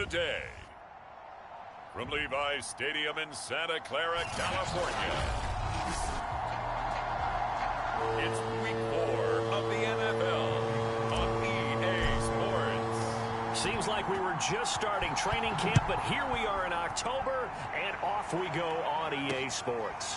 Today, from Levi's Stadium in Santa Clara, California, it's week 4 of the NFL on EA Sports. Seems like we were just starting training camp, but here we are in October, and off we go on EA Sports.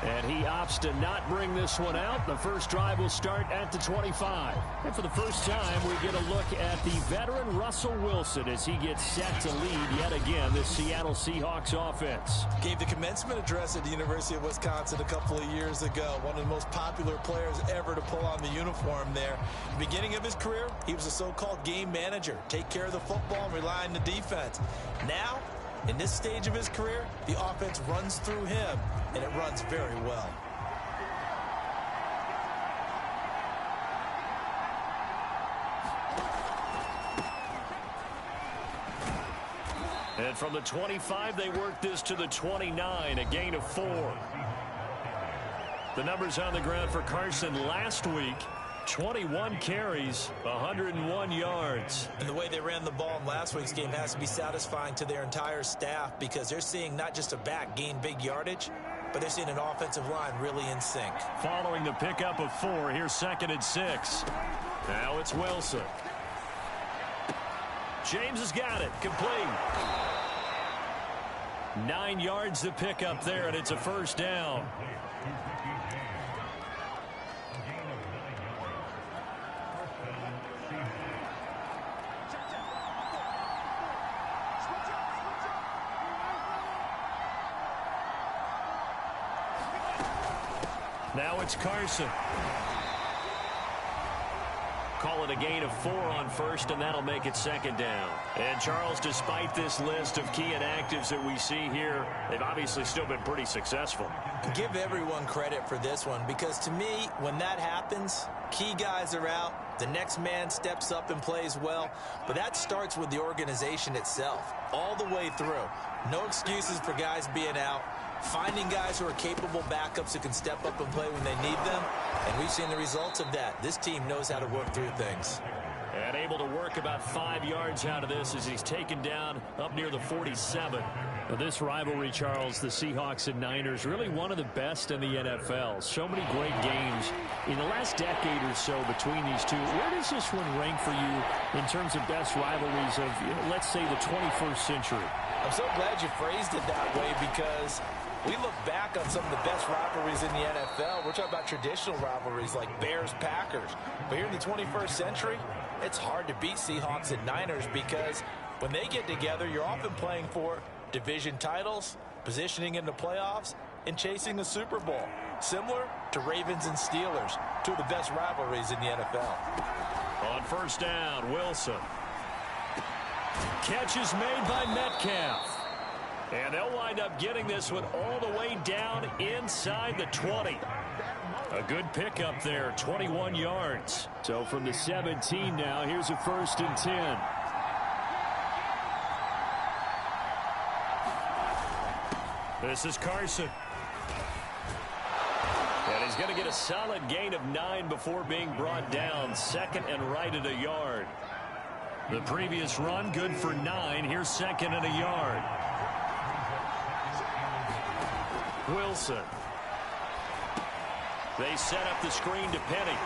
And he opts to not bring this one out. The first drive will start at the 25. And for the first time, we get a look at the veteran Russell Wilson as he gets set to lead yet again the Seattle Seahawks offense. Gave the commencement address at the University of Wisconsin a couple of years ago. One of the most popular players ever to pull on the uniform there. The beginning of his career, he was a so-called game manager. Take care of the football and rely on the defense. Now, in this stage of his career, the offense runs through him, and it runs very well. And from the 25, they work this to the 29, a gain of 4. The numbers on the ground for Carson last week. 21 carries, 101 yards. And the way they ran the ball in last week's game has to be satisfying to their entire staff because they're seeing not just a back gain big yardage, but they're seeing an offensive line really in sync. Following the pickup of 4, here's 2nd and 6. Now it's Wilson. James has got it, complete. 9 yards to pick up there, and it's a first down. Now it's Carson. Call it a gain of 4 on first, and that'll make it 2nd down. And, Charles, despite this list of key inactives that we see here, they've obviously still been pretty successful. Give everyone credit for this one because, to me, when that happens, key guys are out, the next man steps up and plays well, but that starts with the organization itself, all the way through. No excuses for guys being out. Finding guys who are capable backups who can step up and play when they need them. And we've seen the results of that. This team knows how to work through things. And able to work about 5 yards out of this as he's taken down up near the 47. Now, this rivalry, Charles, the Seahawks and Niners, really one of the best in the NFL. So many great games in the last decade or so between these two. Where does this one rank for you in terms of best rivalries of, let's say, the 21st century? I'm so glad you phrased it that way because we look back on some of the best rivalries in the NFL. We're talking about traditional rivalries like Bears-Packers. But here in the 21st century, it's hard to beat Seahawks and Niners because when they get together, you're often playing for division titles, positioning in the playoffs, and chasing the Super Bowl. Similar to Ravens and Steelers, two of the best rivalries in the NFL. On first down, Wilson. Catch is made by Metcalf. And they'll wind up getting this one all the way down inside the 20. A good pickup there, 21 yards. So from the 17 now, here's a 1st and 10. This is Carson. And he's going to get a solid gain of 9 before being brought down. 2nd and right at a yard. The previous run, good for 9. Here's 2nd and a yard. Wilson. They set up the screen to Penny.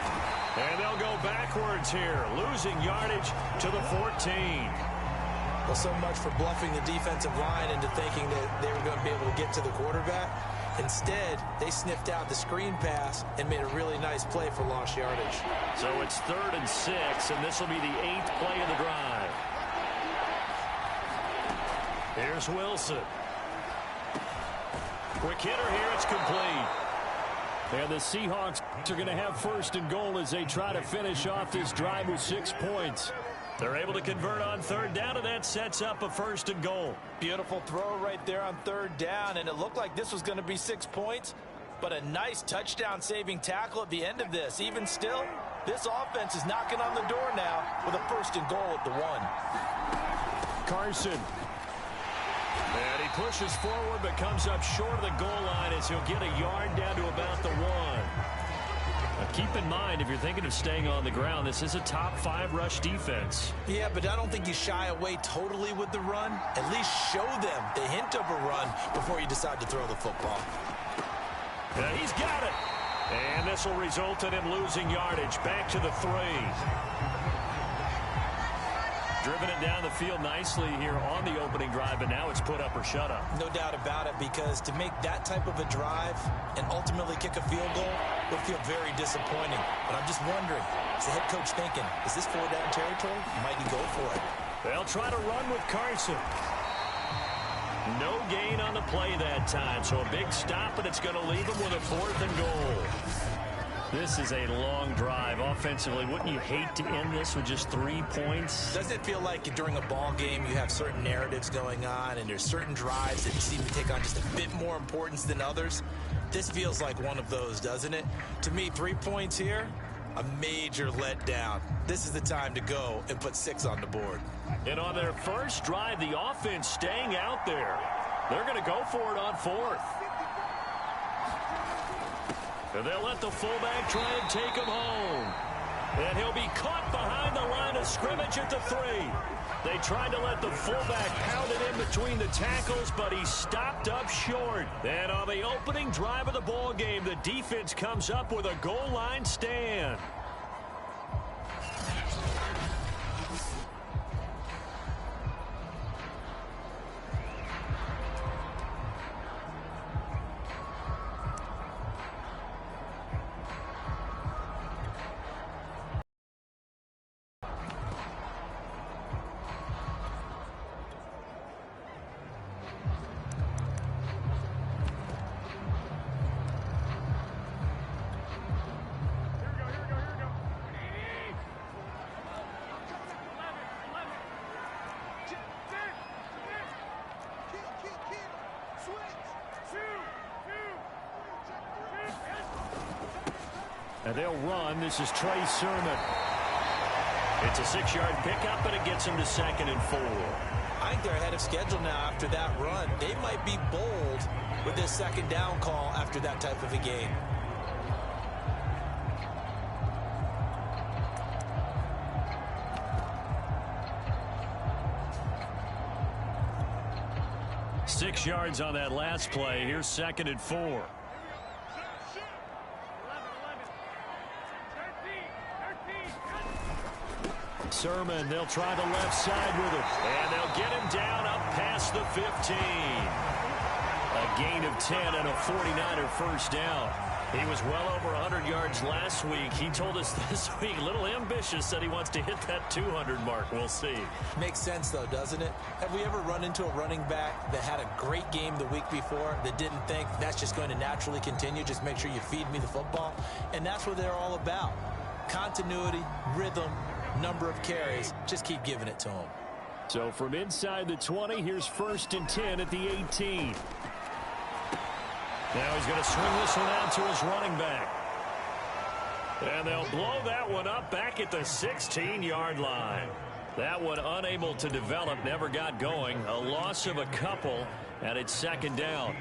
And they'll go backwards here, losing yardage to the 14. Well, so much for bluffing the defensive line into thinking that they were going to be able to get to the quarterback. Instead, they sniffed out the screen pass and made a really nice play for lost yardage. So it's 3rd and 6, and this will be the 8th play of the drive. Here's Wilson. Quick hitter here, it's complete. And the Seahawks are going to have 1st and goal as they try to finish off this drive with 6 points. They're able to convert on 3rd down, and that sets up a 1st and goal. Beautiful throw right there on 3rd down, and it looked like this was going to be 6 points, but a nice touchdown-saving tackle at the end of this. Even still, this offense is knocking on the door now with a 1st and goal at the 1. Carson. And he pushes forward but comes up short of the goal line as he'll get a yard down to about the 1. Now keep in mind, if you're thinking of staying on the ground, this is a top 5 rush defense. Yeah, but I don't think you shy away totally with the run. At least show them the hint of a run before you decide to throw the football. Yeah, he's got it. And this will result in him losing yardage. Back to the 3. Driven it down the field nicely here on the opening drive, but now it's put up or shut up. No doubt about it, because to make that type of a drive and ultimately kick a field goal would feel very disappointing. But I'm just wondering, is the head coach thinking, is this 4-down territory? Might he go for it? They'll try to run with Carson. No gain on the play that time, so a big stop, and it's going to leave him with a 4th and goal. This is a long drive. Offensively, wouldn't you hate to end this with just 3 points? Doesn't it feel like during a ball game you have certain narratives going on and there's certain drives that seem to take on just a bit more importance than others? This feels like one of those, doesn't it? To me, 3 points here, a major letdown. This is the time to go and put 6 on the board. And on their first drive, the offense staying out there. They're going to go for it on 4th. And they'll let the fullback try and take him home. And he'll be caught behind the line of scrimmage at the 3. They tried to let the fullback pound it in between the tackles, but he stopped up short. And on the opening drive of the ball game, the defense comes up with a goal line stand. And they'll run. This is Trey Sermon. It's a 6-yard pickup, and it gets him to 2nd and 4. I think they're ahead of schedule now after that run. They might be bold with this 2nd down call after that type of a game. Six yards on that last play. Here's 2nd and 4. Sermon, they'll try the left side with it. And they'll get him down up past the 15. A gain of 10 and a 49er first down. He was well over 100 yards last week. He told us this week, a little ambitious, said he wants to hit that 200 mark. We'll see. Makes sense, though, doesn't it? Have we ever run into a running back that had a great game the week before that didn't think that's just going to naturally continue? Just make sure you feed me the football. And that's what they're all about. Continuity, rhythm, number of carries. Just keep giving it to him. So from inside the 20, here's 1st and 10 at the 18. Now he's going to swing this one out to his running back. And they'll blow that one up back at the 16-yard line. That one unable to develop, never got going. A loss of a couple, and it's 2nd down.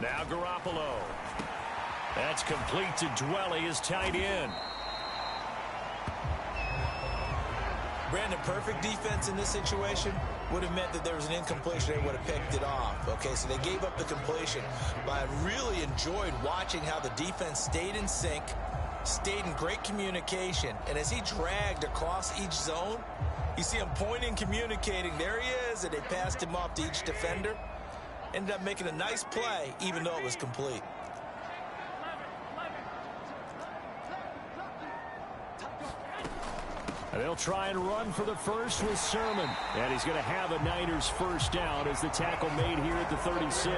Now Garoppolo. That's complete to Dwelly, his tight end. Brandon, perfect defense in this situation would have meant that there was an incompletion. They would have picked it off. Okay, so they gave up the completion. But I really enjoyed watching how the defense stayed in sync, stayed in great communication. And as he dragged across each zone, you see him pointing, communicating. There he is, and they passed him off to each defender. Ended up making a nice play, even though it was complete. And they'll try and run for the first with Sermon. And he's going to have a Niners first down as the tackle made here at the 36.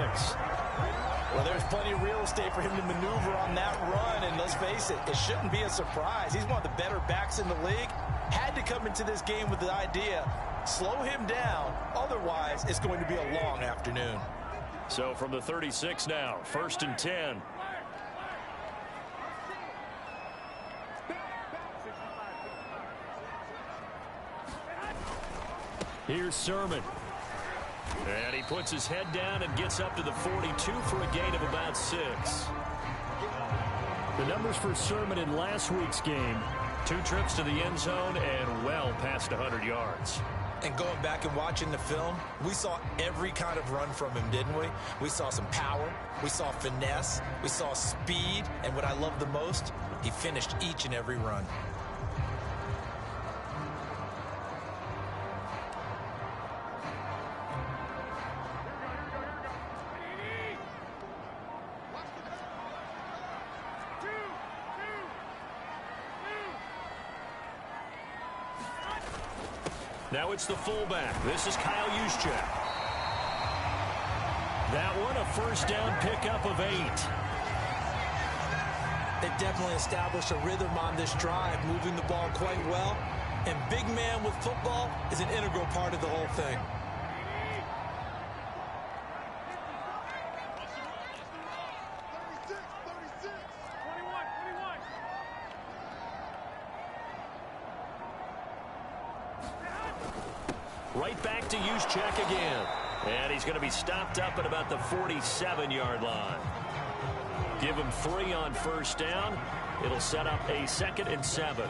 Well, there's plenty of real estate for him to maneuver on that run. And let's face it, it shouldn't be a surprise. He's one of the better backs in the league. Had to come into this game with the idea, slow him down. Otherwise, it's going to be a long afternoon. So from the 36 now, 1st and 10. Here's Sermon. And he puts his head down and gets up to the 42 for a gain of about 6. The numbers for Sermon in last week's game: 2 trips to the end zone and well past 100 yards. And going back and watching the film, we saw every kind of run from him, didn't we? We saw some power, we saw finesse, we saw speed, and what I love the most, he finished each and every run. Now it's the fullback. This is Kyle Juszczyk. That one, a first down pickup of 8. They definitely established a rhythm on this drive, moving the ball quite well. And big man with football is an integral part of the whole thing. Right back to Juszczyk again. And he's going to be stopped up at about the 47-yard line. Give him 3 on first down. It'll set up a 2nd and 7.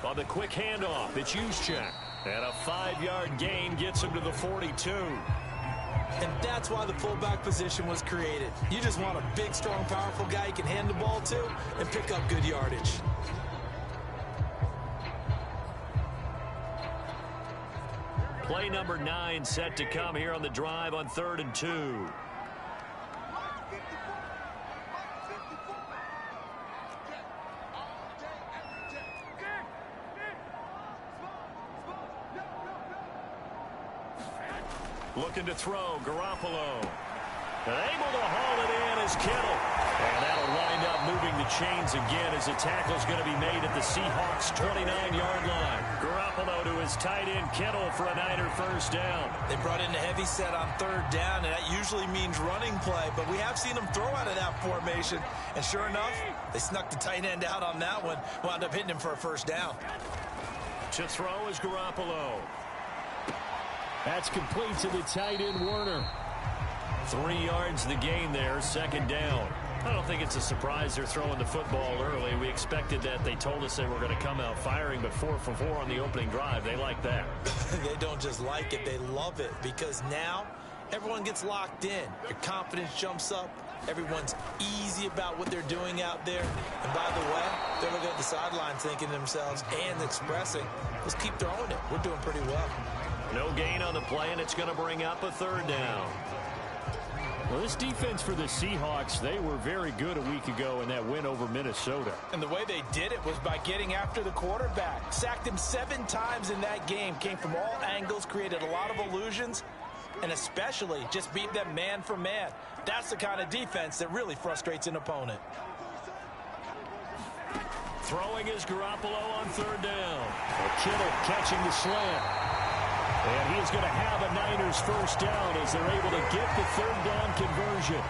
On the quick handoff, it's Juszczyk. And a 5-yard gain gets him to the 42. And that's why the fullback position was created. You just want a big, strong, powerful guy you can hand the ball to and pick up good yardage. Play number 9 set to come here on the drive on 3rd and 2. Looking to throw, Garoppolo. And able to haul it in is Kittle. And that'll wind up moving the chains again as the tackle's going to be made at the Seahawks' 29-yard line. Garoppolo to his tight end, Kittle, for a Niner first down. They brought in a heavy set on 3rd down, and that usually means running play, but we have seen them throw out of that formation. And sure enough, they snuck the tight end out on that one, wound up hitting him for a first down. To throw is Garoppolo. That's complete to the tight end, Warner. 3 yards the gain there, 2nd down. I don't think it's a surprise they're throwing the football early. We expected that. They told us they were going to come out firing, but 4 for 4 on the opening drive. They like that. They don't just like it, they love it, because now everyone gets locked in. Your confidence jumps up. Everyone's easy about what they're doing out there. And by the way, they're looking at the sideline thinking to themselves and expressing, let's keep throwing it. We're doing pretty well. No gain on the play, and it's going to bring up a 3rd down. Well, this defense for the Seahawks, they were very good a week ago in that win over Minnesota. And the way they did it was by getting after the quarterback. Sacked him 7 times in that game. Came from all angles, created a lot of illusions, and especially just beat them man for man. That's the kind of defense that really frustrates an opponent. Throwing is Garoppolo on 3rd down. Kittle catching the slant. And he's going to have a Niners first down as they're able to get the 3rd down conversion.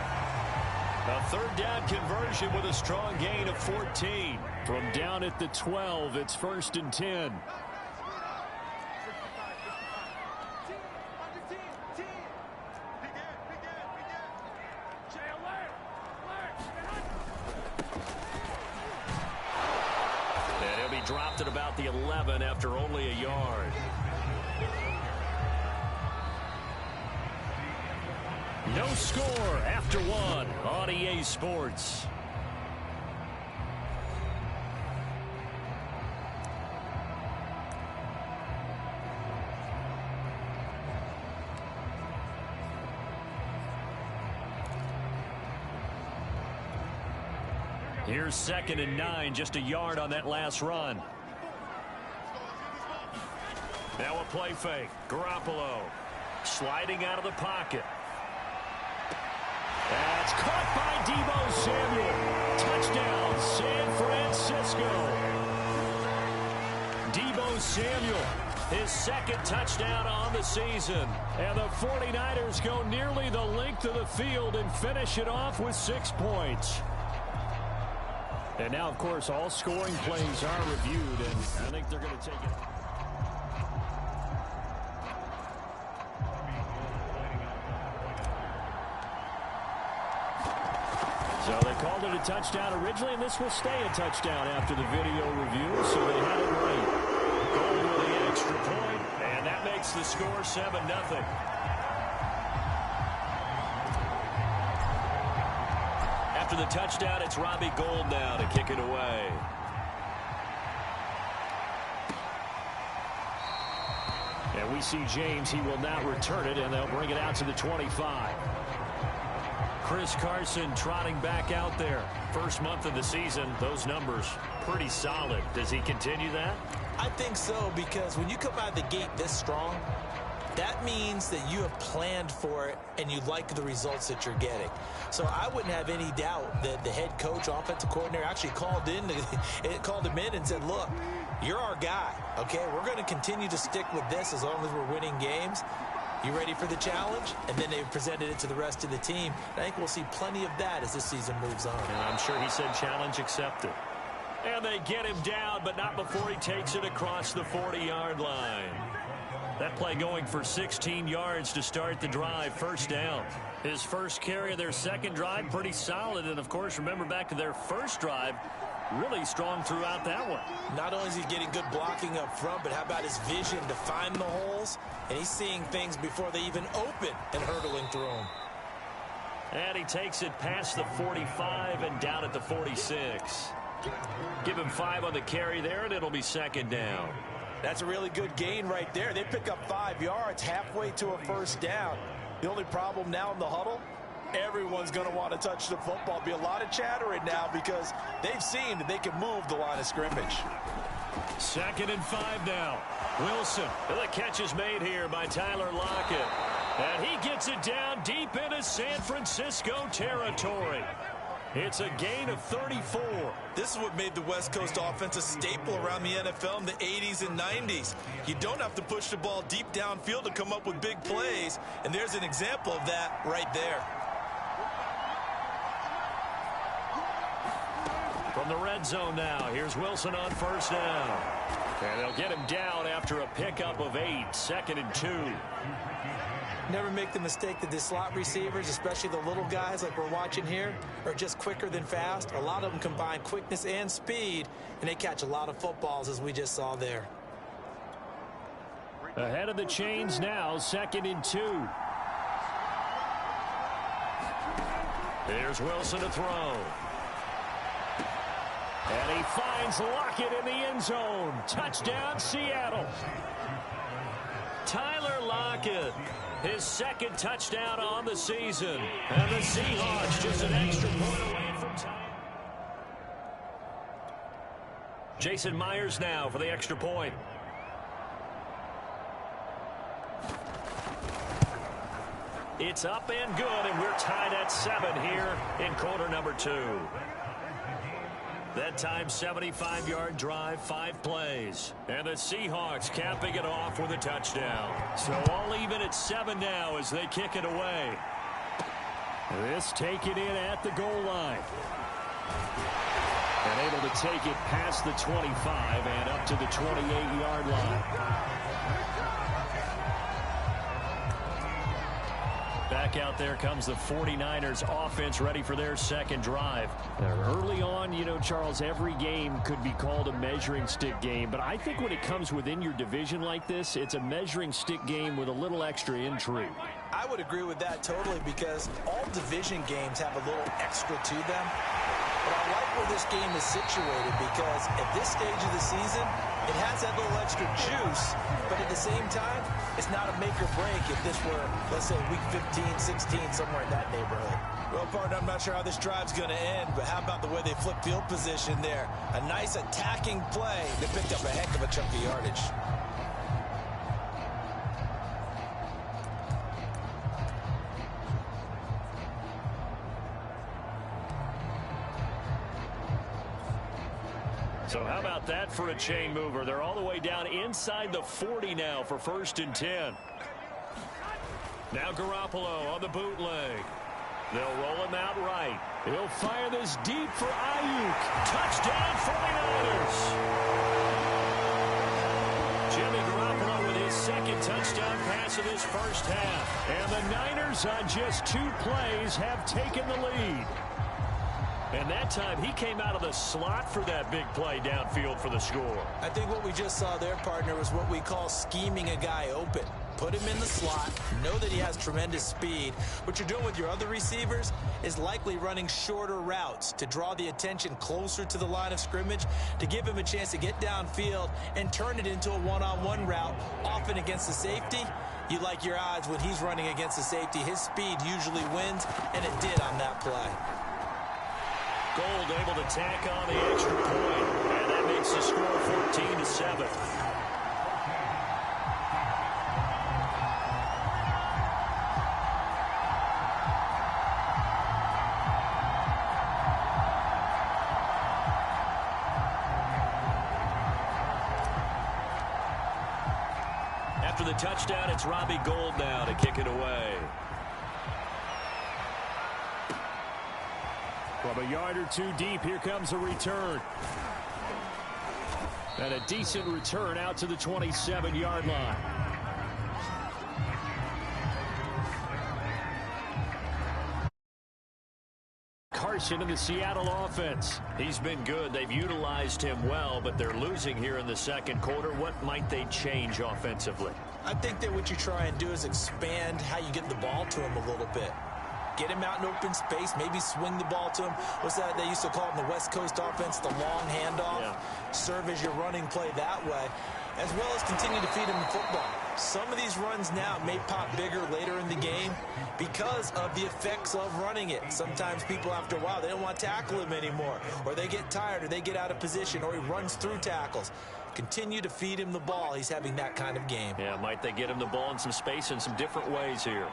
A 3rd down conversion with a strong gain of 14. From down at the 12, it's 1st and 10. And he'll be dropped at about the 11 after only a yard. No score after 1 on EA Sports. Here's 2nd and 9, just a yard on that last run. Now a play fake. Garoppolo sliding out of the pocket. That's caught by Deebo Samuel. Touchdown, San Francisco. Deebo Samuel his second touchdown on the season. And the 49ers go nearly the length of the field and finish it off with 6 points. And now, of course, all scoring plays are reviewed, and I think they're going to take it. So they called it a touchdown originally, and this will stay a touchdown after the video review, so they had it right. Goal with the extra point, and that makes the score 7-0. After the touchdown, it's Robbie Gould now to kick it away. And we see James. He will not return it, and they'll bring it out to the 25. Chris Carson trotting back out there. First month of the season, those numbers pretty solid. Does he continue that? I think so, because when you come out of the gate this strong, that means that you have planned for it and you like the results that you're getting. So I wouldn't have any doubt that the head coach, offensive coordinator, actually called him in and said, look, you're our guy, okay? We're going to continue to stick with this as long as we're winning games. You ready for the challenge? And then they presented it to the rest of the team. I think we'll see plenty of that as this season moves on. And I'm sure he said challenge accepted. And they get him down, but not before he takes it across the 40-yard line. That play going for 16 yards to start the drive, first down. His first carry of their second drive, pretty solid. And, of course, remember back to their first drive, really strong throughout that one. Not only is he getting good blocking up front, but how about his vision to find the holes? And he's seeing things before they even open and hurdling through them. And he takes it past the 45 and down at the 46. Give him 5 on the carry there, and it'll be second down. That's a really good gain right there. They pick up 5 yards halfway to a first down. The only problem now in the huddle, everyone's going to want to touch the football. Be a lot of chattering now because they've seen that they can move the line of scrimmage. 2nd and 5 now. Wilson. The catch is made here by Tyler Lockett. And he gets it down deep into San Francisco territory. It's a gain of 34. This is what made the West Coast offense a staple around the NFL in the 80s and 90s. You don't have to push the ball deep downfield to come up with big plays, and there's an example of that right there. From the red zone now, here's Wilson on first down. And they'll get him down after a pickup of 8, 2nd and 2. Never make the mistake that the slot receivers, especially the little guys like we're watching here, are just quicker than fast. A lot of them combine quickness and speed, and they catch a lot of footballs, as we just saw there. Ahead of the chains now, 2nd and 2. Here's Wilson to throw. And he finds Lockett in the end zone. Touchdown, Seattle. Tyler Lockett, his 2nd touchdown on the season. And the Seahawks just an extra point away from time. Jason Myers now for the extra point. It's up and good, and we're tied at 7 here in quarter number 2. That time, 75-yard drive, 5 plays. And the Seahawks capping it off with a touchdown. So all even at 7 now as they kick it away. This taken in at the goal line. And able to take it past the 25 and up to the 28-yard line. Back out there comes the 49ers offense ready for their second drive. Early on, you know, Charles, every game could be called a measuring stick game. But I think when it comes within your division like this, it's a measuring stick game with a little extra intrigue. I would agree with that totally because all division games have a little extra to them. But I like where this game is situated because at this stage of the season, it has that little extra juice, but at the same time, it's not a make or break if this were, let's say, week 15, 16, somewhere in that neighborhood. Well, partner, I'm not sure how this drive's going to end, but how about the way they flip field position there? A nice attacking play that picked up a heck of a chunk of yardage. So how about that for a chain mover. They're all the way down inside the 40 now for 1st and 10. Now Garoppolo on the bootleg. They'll roll him out right. He'll fire this deep for Ayuk. Touchdown 49ers. Jimmy Garoppolo with his 2nd touchdown pass of this first half. And the Niners on just 2 plays have taken the lead. And that time he came out of the slot for that big play downfield for the score. I think what we just saw there, partner, was what we call scheming a guy open. Put him in the slot, know that he has tremendous speed. What you're doing with your other receivers is likely running shorter routes to draw the attention closer to the line of scrimmage, to give him a chance to get downfield and turn it into a one-on-one route, often against the safety. You like your odds when he's running against the safety. His speed usually wins, and it did on that play. Gold able to tack on the extra point, and that makes the score 14-7. After the touchdown, it's Robbie Gould now to kick it away. From a yard or 2 deep, here comes a return. And a decent return out to the 27-yard line. Carson in the Seattle offense. He's been good. They've utilized him well, but they're losing here in the 2nd quarter. What might they change offensively? I think that what you try and do is expand how you get the ball to him a little bit. Get him out in open space, maybe swing the ball to him. What's that they used to call it in the West Coast offense, the long handoff? Yeah. Serve as your running play that way, as well as continue to feed him the football. Some of these runs now may pop bigger later in the game because of the effects of running it. Sometimes people, after a while, they don't want to tackle him anymore, or they get tired, or they get out of position, or he runs through tackles. Continue to feed him the ball. He's having that kind of game. Yeah, might they get him the ball in some space in some different ways here.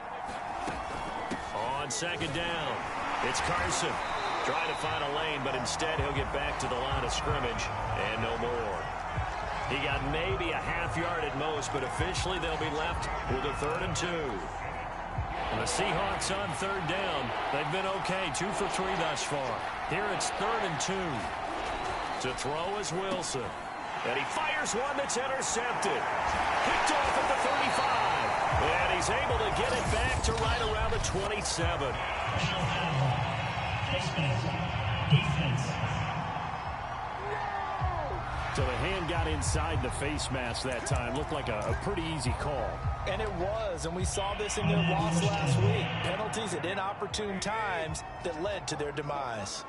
On 2nd down, it's Carson. Trying to find a lane, but instead he'll get back to the line of scrimmage, and no more. He got maybe a half yard at most, but officially they'll be left with a 3rd and 2. And the Seahawks on 3rd down. They've been okay, 2 for 3 thus far. Here it's 3rd and 2. To throw is Wilson. And he fires one that's intercepted. Picked off at the 35. And he's able to get it back to right around the 27. So the hand got inside the face mask that time. Looked like a pretty easy call. And it was, and we saw this in their loss last week. Penalties at inopportune times that led to their demise.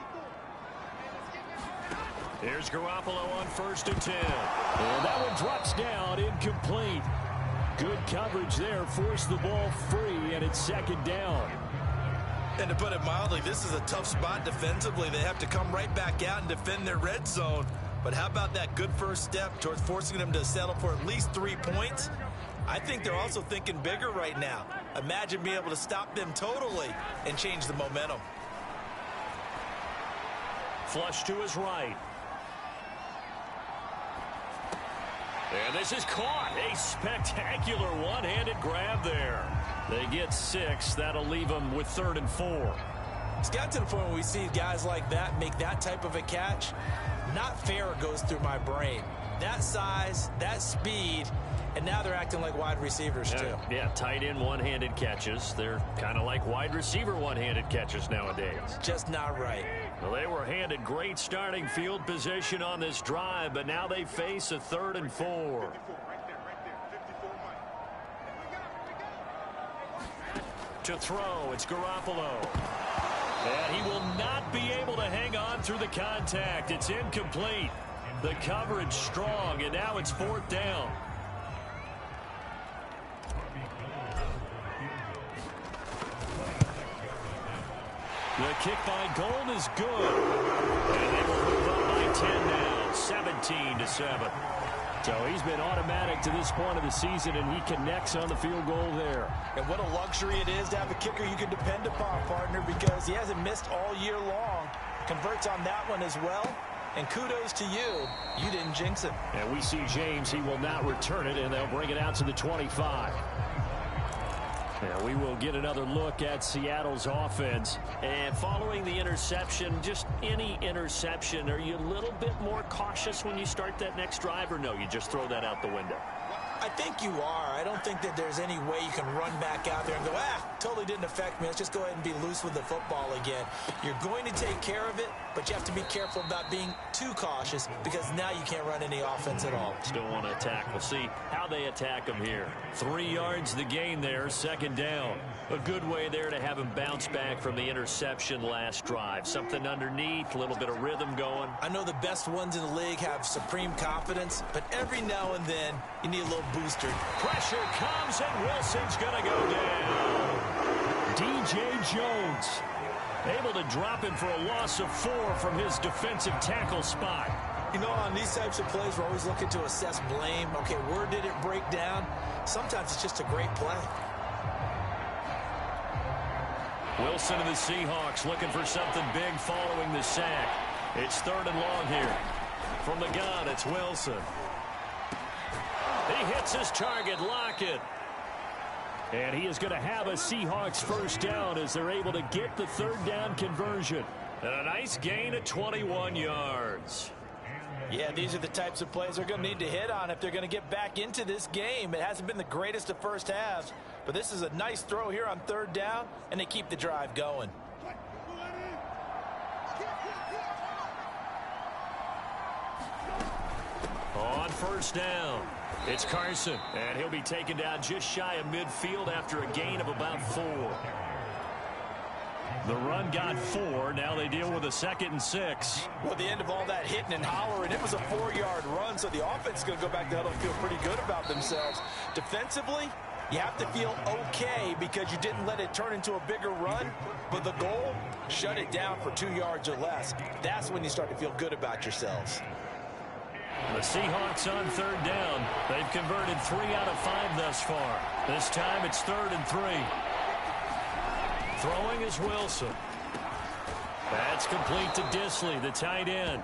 Here's Garoppolo on 1st and 10. And that one drops down, incomplete. Good coverage there, forced the ball free, and it's 2nd down. And to put it mildly, this is a tough spot defensively. They have to come right back out and defend their red zone. But how about that good first step towards forcing them to settle for at least 3 points? I think they're also thinking bigger right now. Imagine being able to stop them totally and change the momentum. Flush to his right. And this is caught. A spectacular one-handed grab there. They get 6. That'll leave them with 3rd and 4. It's got to the point where we see guys like that make that type of a catch. Not fair goes through my brain. That size, that speed, and now they're acting like wide receivers too. Yeah, tight end one-handed catches. They're kind of like wide receiver one-handed catches nowadays. Just not right. Well, they were handed great starting field position on this drive, but now they face a 3rd and 4. To throw, it's Garoppolo. And he will not be able to hang on through the contact. It's incomplete. The coverage strong, and now it's 4th down. The kick by Gould is good. And they will move up by 10 now, 17-7. So he's been automatic to this point of the season, and he connects on the field goal there. And what a luxury it is to have a kicker you can depend upon, partner, because he hasn't missed all year long. Converts on that one as well. and kudos to you. You didn't jinx him. And we see James. He will not return it, and they'll bring it out to the 25. And we will get another look at Seattle's offense. And following the interception, just any interception, are you a little bit more cautious when you start that next drive, or no, you just throw that out the window? I think you are. I don't think that there's any way you can run back out there and go, totally didn't affect me. Let's just go ahead and be loose with the football again. You're going to take care of it, but you have to be careful about being too cautious because now you can't run any offense at all. Still want to attack. We'll see how they attack them here. 3 yards the gain there, second down. A good way there to have him bounce back from the interception last drive. Something underneath, a little bit of rhythm going. I know the best ones in the league have supreme confidence, but every now and then you need a little booster. Pressure comes, and Wilson's going to go down. DJ Jones able to drop him for a loss of 4 from his defensive tackle spot. You know, on these types of plays, we're always looking to assess blame. Okay, where did it break down? Sometimes it's just a great play. Wilson and the Seahawks looking for something big following the sack. It's 3rd and long here. From the gun, it's Wilson. He hits his target, Lockett. And he is going to have a Seahawks first down as they're able to get the 3rd down conversion. And a nice gain of 21 yards. Yeah, these are the types of plays they're going to need to hit on if they're going to get back into this game. It hasn't been the greatest of first halves, but this is a nice throw here on 3rd down, and they keep the drive going. On first down, it's Carson, and he'll be taken down just shy of midfield after a gain of about 4. The run got 4. Now they deal with a 2nd and 6. Well, the end of all that hitting and hollering, it was a 4-yard run, so the offense is going to go back to huddle and feel pretty good about themselves. Defensively, you have to feel okay because you didn't let it turn into a bigger run, but the goal, shut it down for 2 yards or less. That's when you start to feel good about yourselves. The Seahawks on 3rd down. They've converted 3 out of 5 thus far. This time it's 3rd and 3. Throwing is Wilson. That's complete to Disley, the tight end.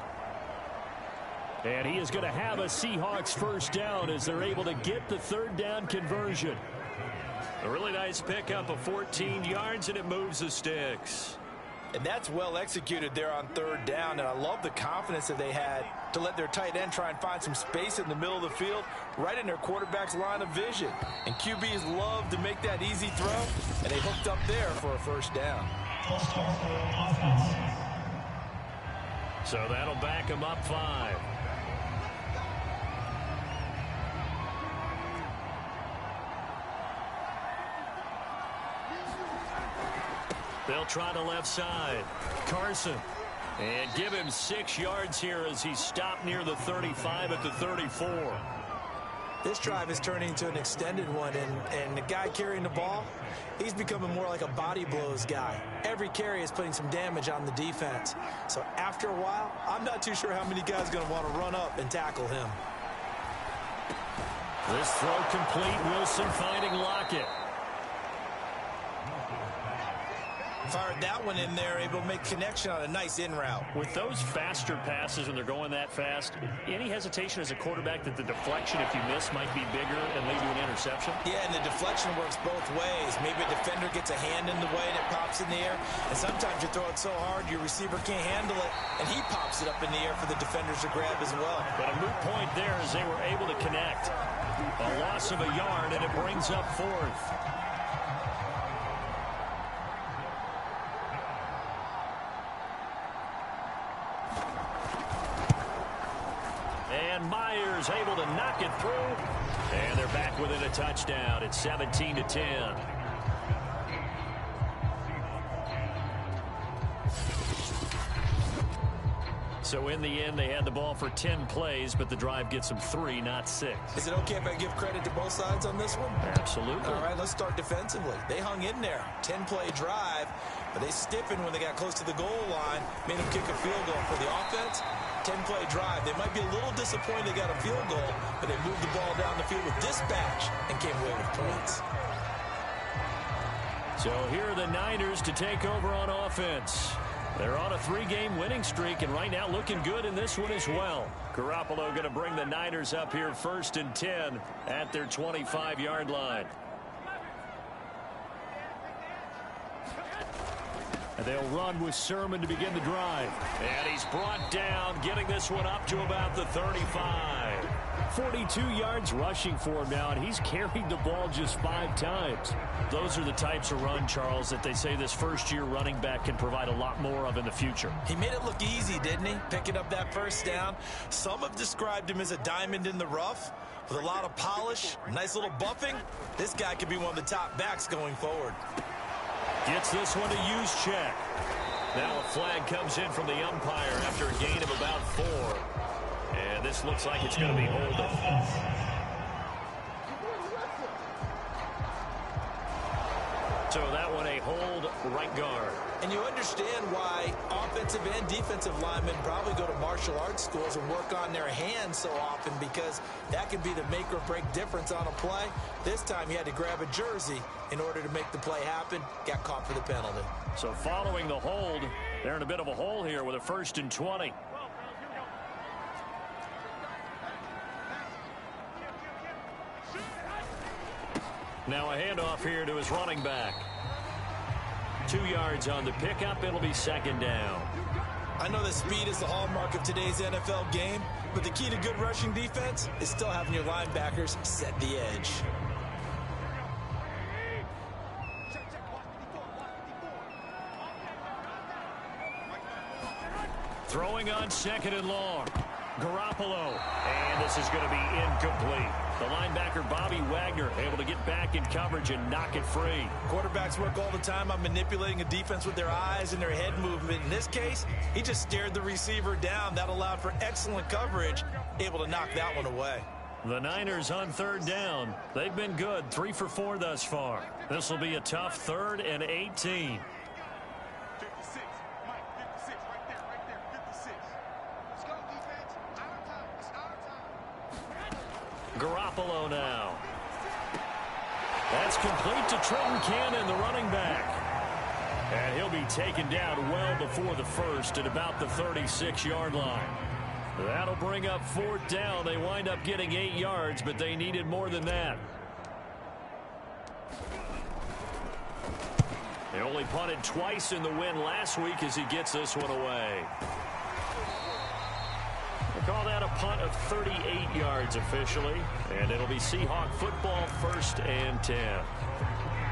And he is going to have a Seahawks first down as they're able to get the 3rd down conversion. A really nice pickup of 14 yards, and it moves the sticks. And that's well executed there on 3rd down, and I love the confidence that they had to let their tight end try and find some space in the middle of the field, right in their quarterback's line of vision. And QBs love to make that easy throw, and they hooked up there for a first down. So that'll back them up 5. They'll try the left side. Carson. And give him 6 yards here as he's stopped near the 35 at the 34. This drive is turning into an extended one, and the guy carrying the ball, he's becoming more like a body blows guy. Every carry is putting some damage on the defense. So after a while, I'm not too sure how many guys are going to want to run up and tackle him. This throw complete. Wilson finding Lockett. Fired that one in there, able to make connection on a nice in route. With those faster passes and they're going that fast, any hesitation as a quarterback that the deflection, if you miss, might be bigger and lead to an interception? Yeah, and the deflection works both ways. Maybe a defender gets a hand in the way and it pops in the air, and sometimes you throw it so hard your receiver can't handle it, and he pops it up in the air for the defenders to grab as well. But a moot point there as they were able to connect. A loss of a yard, and it brings up 4th. Myers able to knock it through, and they're back within a touchdown. It's 17-10. So in the end, they had the ball for 10 plays, but the drive gets them 3, not 6. Is it okay if I give credit to both sides on this one? Absolutely. All right, let's start defensively. They hung in there. 10-play drive, but they stiffened when they got close to the goal line, made them kick a field goal. For the offense, 10-play drive. They might be a little disappointed they got a field goal, but they moved the ball down the field with dispatch and came away with points. So here are the Niners to take over on offense. They're on a 3-game winning streak, and right now looking good in this one as well. Garoppolo going to bring the Niners up here 1st and 10 at their 25-yard line. And they'll run with Sermon to begin the drive. And he's brought down, getting this one up to about the 35. 42 yards rushing for him now, and he's carried the ball just 5 times. Those are the types of run, Charles, that they say this first-year running back can provide a lot more of in the future. He made it look easy, didn't he? Picking up that first down. Some have described him as a diamond in the rough with a lot of polish, nice little buffing. This guy could be one of the top backs going forward. Gets this one to Juszczyk. Now a flag comes in from the umpire after a gain of about 4. And this looks like it's going to be holding. So that one a hold, right guard. And you understand why offensive and defensive linemen probably go to martial arts schools and work on their hands so often, because that can be the make or break difference on a play. This time he had to grab a jersey in order to make the play happen. Got caught for the penalty. So following the hold, they're in a bit of a hole here with a 1st and 20. Now a handoff here to his running back. 2 yards on the pickup. It'll be 2nd down. I know that speed is the hallmark of today's NFL game, but the key to good rushing defense is still having your linebackers set the edge. Throwing on 2nd and long. Garoppolo. And this is going to be incomplete. The linebacker, Bobby Wagner, able to get back in coverage and knock it free. Quarterbacks work all the time on manipulating a defense with their eyes and their head movement. In this case, he just stared the receiver down. That allowed for excellent coverage, able to knock that one away. The Niners on 3rd down. They've been good, 3 for 4 thus far. This will be a tough 3rd and 18. Garoppolo now. That's complete to Trenton Cannon, the running back. And he'll be taken down well before the first at about the 36-yard line. That'll bring up 4th down. They wind up getting 8 yards, but they needed more than that. They only punted twice in the win last week as he gets this one away. We'll call that a punt of 38 yards officially, and it'll be Seahawk football 1st and 10.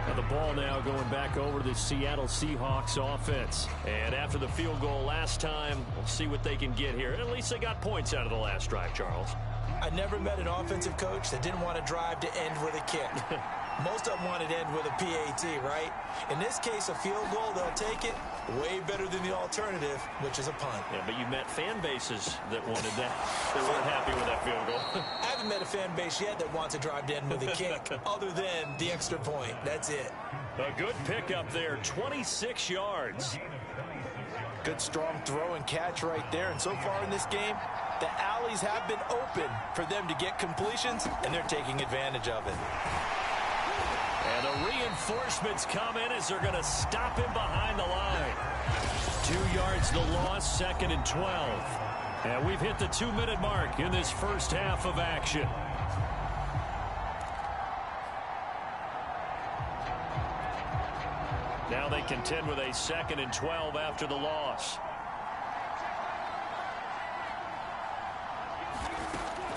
Now the ball now going back over to the Seattle Seahawks offense. And after the field goal last time, we'll see what they can get here. At least they got points out of the last drive, Charles. I never met an offensive coach that didn't want to drive to end with a kick. Most of them wanted to end with a PAT, right? In this case, a field goal, they'll take it. Way better than the alternative, which is a punt. Yeah, but you met fan bases that wanted that. They weren't happy with that field goal. I haven't met a fan base yet that wants to drive to end with a kick, other than the extra point. That's it. A good pickup there, 26 yards. Good strong throw and catch right there. And so far in this game, the alleys have been open for them to get completions, and they're taking advantage of it. And the reinforcements come in as they're going to stop him behind the line. 2 yards the loss, 2nd and 12. And we've hit the 2-minute mark in this first half of action. Now they contend with a 2nd and 12 after the loss.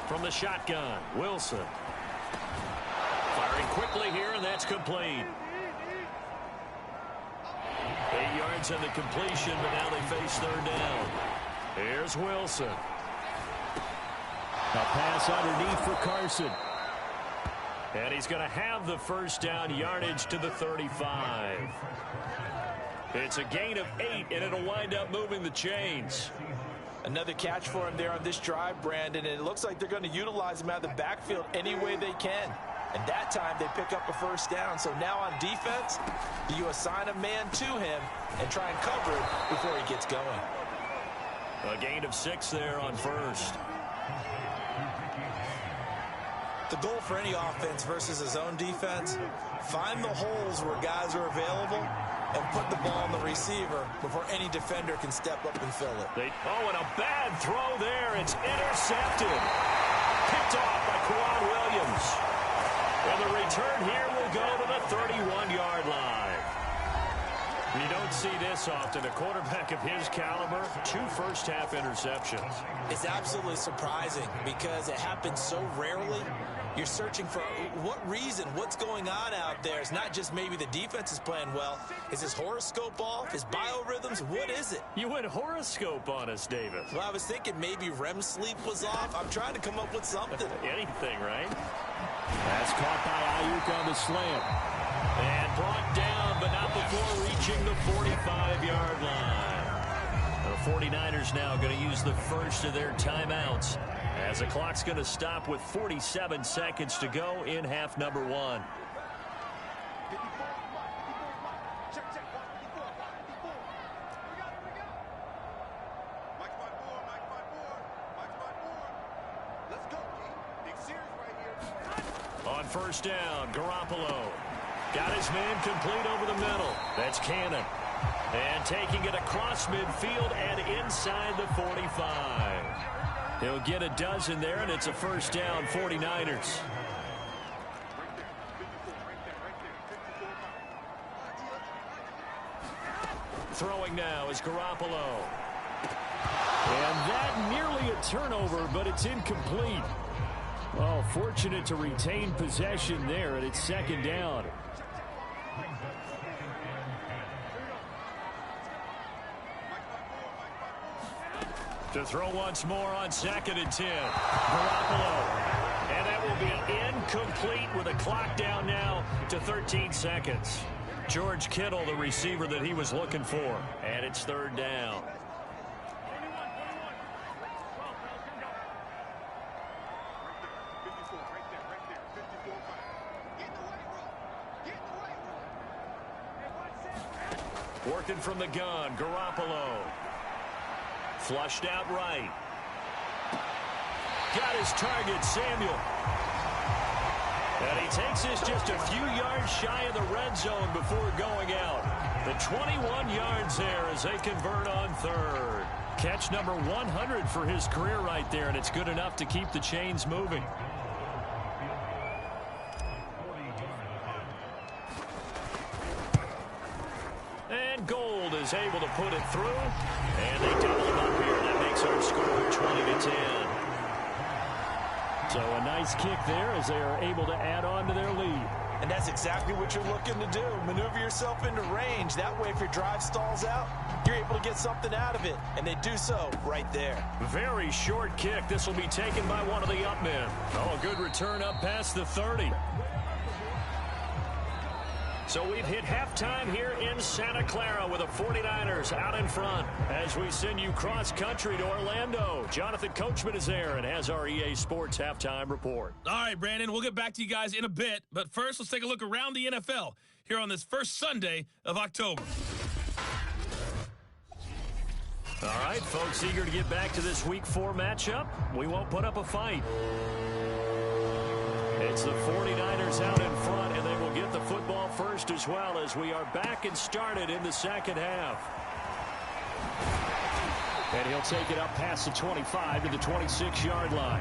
From the shotgun, Wilson. Firing quickly here, and that's complete. 8 yards on the completion, but now they face 3rd down. Here's Wilson. A pass underneath for Carson. And he's going to have the 1st down, yardage to the 35. It's a gain of 8, and it'll wind up moving the chains. Another catch for him there on this drive, Brandon, and it looks like they're going to utilize him out of the backfield any way they can. And that time they pick up a 1st down. So now on defense, you assign a man to him and try and cover it before he gets going. A gain of 6 there on 1st. The goal for any offense versus a zone defense, find the holes where guys are available and put the ball on the receiver before any defender can step up and fill it. And a bad throw there. It's intercepted. Picked off by Kwan Williams. And the return here will go to the 31-yard line. You don't see this often. A quarterback of his caliber, 2 first-half interceptions. It's absolutely surprising because it happens so rarely. You're searching for what reason, what's going on out there. It's not just maybe the defense is playing well. Is his horoscope off? His biorhythms? What is it? You went horoscope on us, Davis. Well, I was thinking maybe REM sleep was off. I'm trying to come up with something. Anything, right? That's caught by Ayuk on the slant. And brought down, but not before reaching the 45-yard line. The 49ers now going to use the first of their timeouts, as the clock's going to stop with 47 seconds to go in half number 1. On first down, Garoppolo got his man complete over the middle. That's Cannon. And taking it across midfield and inside the 45. He'll get a dozen there, and it's a first down, 49ers. Throwing now is Garoppolo. And that nearly a turnover, but it's incomplete. Oh, fortunate to retain possession there, and it's second down. To throw once more on 2nd and 10. Garoppolo. And that will be incomplete with a clock down now to 13 seconds. George Kittle, the receiver that he was looking for. And it's third down. Working from the gun, Garoppolo. Flushed out right. Got his target, Samuel. And he takes this just a few yards shy of the red zone before going out. The 21 yards there as they convert on third. Catch number 100 for his career right there, and it's good enough to keep the chains moving. And Gold is able to put it through. And they double him up here. That makes our score 20-10. So a nice kick there as they are able to add on to their lead. And that's exactly what you're looking to do. Maneuver yourself into range. That way, if your drive stalls out, you're able to get something out of it. And they do so right there. Very short kick. This will be taken by one of the up men. Oh, a good return up past the 30. So we've hit halftime here in Santa Clara with the 49ers out in front as we send you cross-country to Orlando. Jonathan Coachman is there and has our EA Sports halftime report. All right, Brandon, we'll get back to you guys in a bit. But first, let's take a look around the NFL here on this first Sunday of October. All right, folks, eager to get back to this Week 4 matchup. We won't put up a fight. It's the 49ers out in front, and they will get the football first as well as we are back and started in the second half. And he'll take it up past the 25 to the 26-yard line.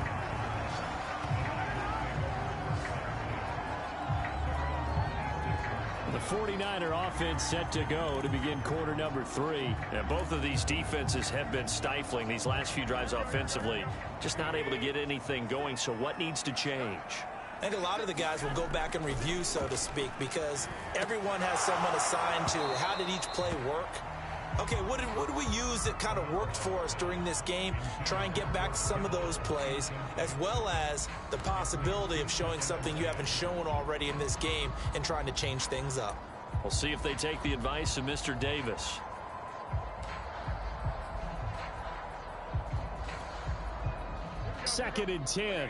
The 49er offense set to go to begin quarter number 3. And both of these defenses have been stifling these last few drives offensively. Just not able to get anything going, so what needs to change? I think a lot of the guys will go back and review, so to speak, because everyone has someone assigned to how did each play work. Okay, what did we use that kind of worked for us during this game? Try and get back to some of those plays, as well as the possibility of showing something you haven't shown already in this game and trying to change things up. We'll see if they take the advice of Mr. Davis. Second and 10.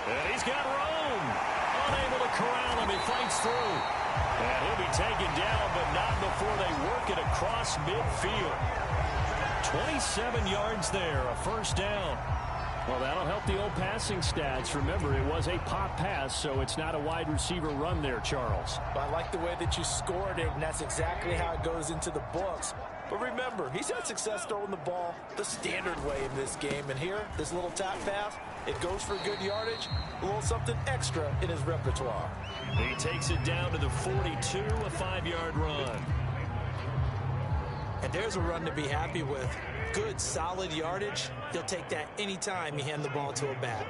And he's got Rome. Unable to corral him. He fights through. And he'll be taken down, but not before they work it across midfield. 27 yards there, a first down. Well, that'll help the old passing stats. Remember, it was a pop pass, so it's not a wide receiver run there, Charles. I like the way that you scored it, and that's exactly how it goes into the books. But remember, he's had success throwing the ball the standard way in this game. And here, this little tap pass, it goes for good yardage, a little something extra in his repertoire. He takes it down to the 42, a 5-yard run. And there's a run to be happy with. Good, solid yardage. He'll take that anytime you hand the ball to a back.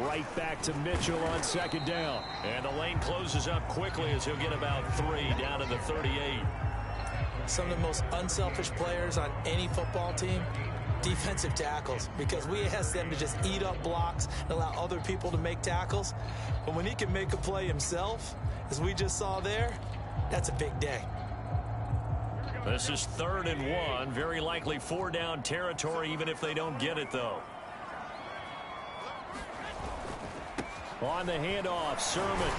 Right back to Mitchell on second down. And the lane closes up quickly as he'll get about 3 down to the 38. Some of the most unselfish players on any football team, defensive tackles, because we ask them to just eat up blocks and allow other people to make tackles. But when he can make a play himself, as we just saw there, that's a big day. This is 3rd and 1. Very likely 4-down territory, even if they don't get it, though. On the handoff, Sermon.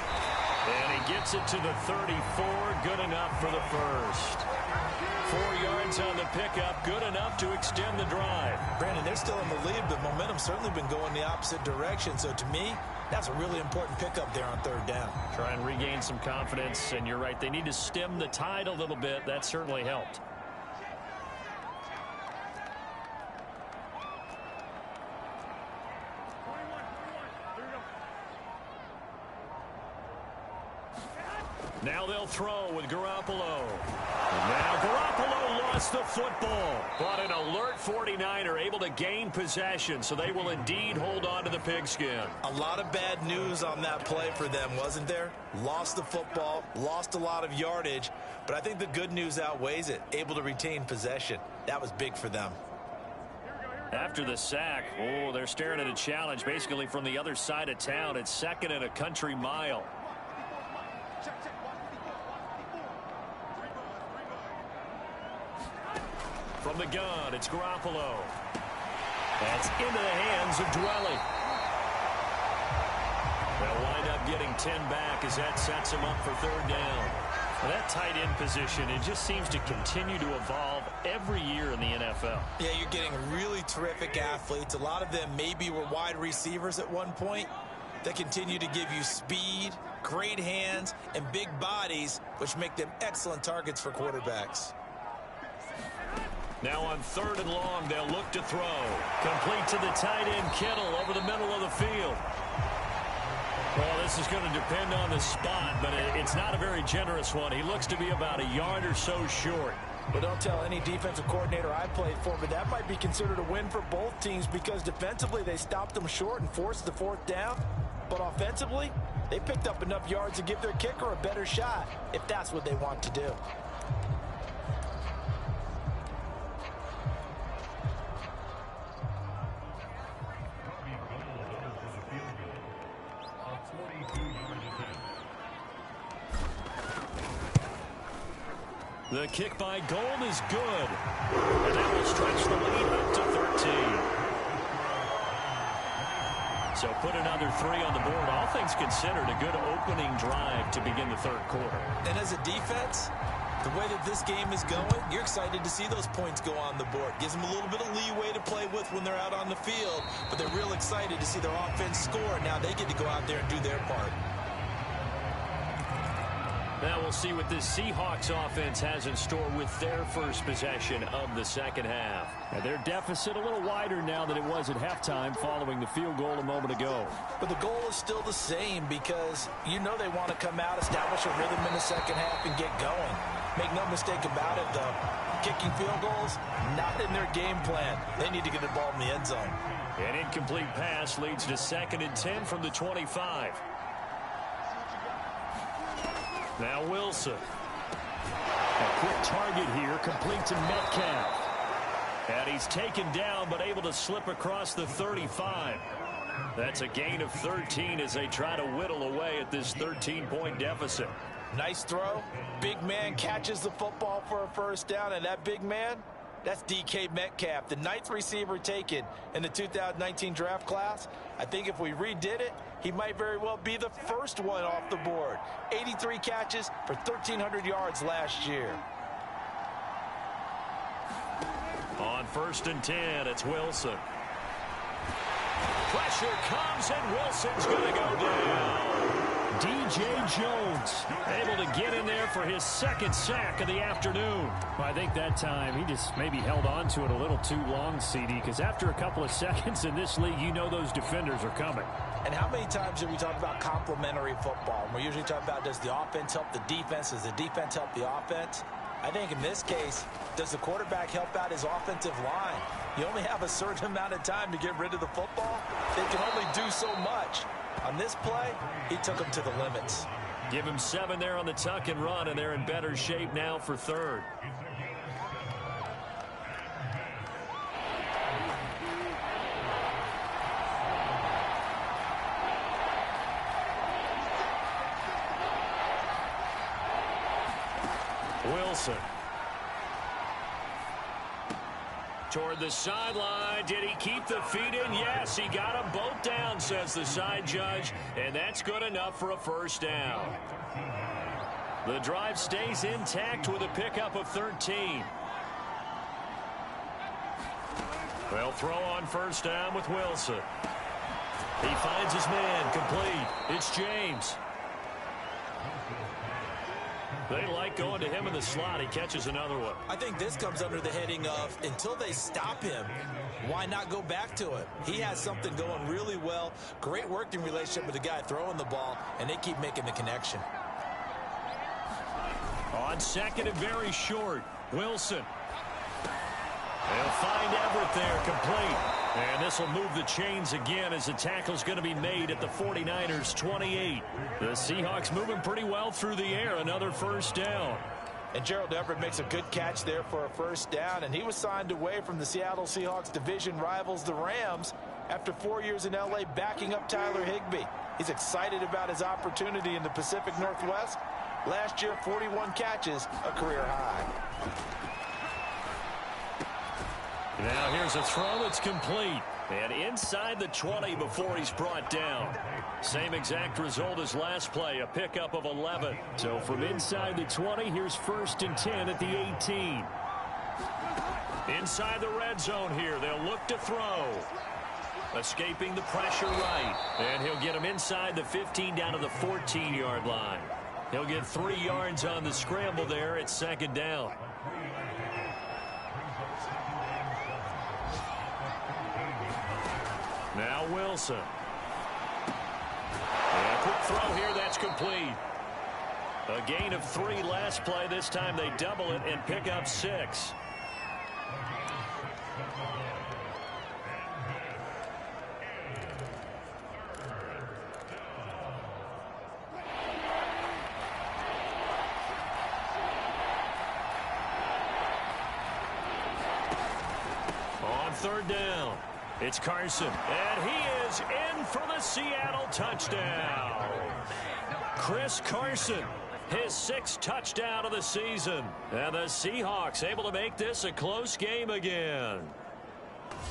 And he gets it to the 34. Good enough for the first. 4 yards on the pickup. Good enough to extend the drive. Brandon, they're still in the lead, but momentum's certainly been going the opposite direction. So to me, that's a really important pickup there on 3rd down. Try and regain some confidence, and you're right. They need to stem the tide a little bit. That certainly helped. Now they'll throw with Garoppolo. Now Garoppolo lost the football. But an alert 49er able to gain possession, so they will indeed hold on to the pigskin. A lot of bad news on that play for them, wasn't there? Lost the football, lost a lot of yardage, but I think the good news outweighs it. Able to retain possession. That was big for them. After the sack, they're staring at a challenge basically from the other side of town. It's 2nd and a country mile. From the gun, it's Garoppolo. That's into the hands of Dwelly. They'll wind up getting 10 back as that sets him up for 3rd down. Well, that tight end position, it just seems to continue to evolve every year in the NFL. Yeah, you're getting really terrific athletes. A lot of them maybe were wide receivers at one point. They continue to give you speed, great hands, and big bodies, which make them excellent targets for quarterbacks. Now on 3rd and long, they'll look to throw. Complete to the tight end, Kittle, over the middle of the field. Well, this is going to depend on the spot, but it's not a very generous one. He looks to be about a yard or so short. But don't tell any defensive coordinator I played for, but that might be considered a win for both teams because defensively they stopped them short and forced the 4th down. But offensively, they picked up enough yards to give their kicker a better shot if that's what they want to do. The kick by Gold is good. And that will stretch the lead up to 13. So put another 3 on the board. All things considered, a good opening drive to begin the 3rd quarter. And as a defense, the way that this game is going, you're excited to see those points go on the board. Gives them a little bit of leeway to play with when they're out on the field. But they're real excited to see their offense score. Now they get to go out there and do their part. Now we'll see what this Seahawks offense has in store with their first possession of the 2nd half. And their deficit a little wider now than it was at halftime following the field goal a moment ago. But the goal is still the same because you know they want to come out, establish a rhythm in the 2nd half, and get going. Make no mistake about it, though. Kicking field goals, not in their game plan. They need to get the ball in the end zone. An incomplete pass leads to 2nd and 10 from the 25. Now Wilson. A quick target here, complete to Metcalf. And he's taken down, but able to slip across the 35. That's a gain of 13 as they try to whittle away at this 13-point deficit. Nice throw. Big man catches the football for a 1st down, and that big man, That's DK Metcalf, the 9th receiver taken in the 2019 draft class. I think if we redid it, he might very well be the first one off the board. 83 catches for 1,300 yards last year. On 1st and 10, it's Wilson. Pressure comes, and Wilson's going to go down. D.J. Jones able to get in there for his 2nd sack of the afternoon. Well, I think that time he just maybe held on to it a little too long, CD, because after a couple of seconds in this league, you know those defenders are coming. And how many times do we talk about complementary football? We're usually talking about, does the offense help the defense? Does the defense help the offense? I think in this case, does the quarterback help out his offensive line? You only have a certain amount of time to get rid of the football. They can only do so much. On this play, he took them to the limits. Give him 7 there on the tuck and run, and they're in better shape now for 3rd. Wilson. Toward the sideline. Did he keep the feet in? Yes, he got them both down, says the side judge. And that's good enough for a 1st down. The drive stays intact with a pickup of 13. They'll throw on 1st down with Wilson. He finds his man complete. It's James. They like going to him in the slot. He catches another one. I think this comes under the heading of, until they stop him, why not go back to it? He has something going really well. Great working relationship with the guy throwing the ball, and they keep making the connection. On 2nd and very short, Wilson. They'll find Everett there, complete. And this will move the chains again as the tackle's going to be made at the 49ers' 28. The Seahawks moving pretty well through the air. Another 1st down. And Gerald Everett makes a good catch there for a 1st down. And he was signed away from the Seattle Seahawks division rivals, the Rams, after 4 years in L.A. backing up Tyler Higbee. He's excited about his opportunity in the Pacific Northwest. Last year, 41 catches, a career high. Now here's a throw that's complete. And inside the 20 before he's brought down. Same exact result as last play, a pickup of 11. So from inside the 20, here's 1st and 10 at the 18. Inside the red zone here, they'll look to throw. Escaping the pressure right. And he'll get him inside the 15 down to the 14-yard line. He'll get 3 yards on the scramble there at 2nd down. Now Wilson. And a quick throw here, that's complete. A gain of 3 last play. This time they double it and pick up 6. On 3rd down. It's Carson, and he is in for the Seattle touchdown. Chris Carson, his 6th touchdown of the season. And the Seahawks able to make this a close game again.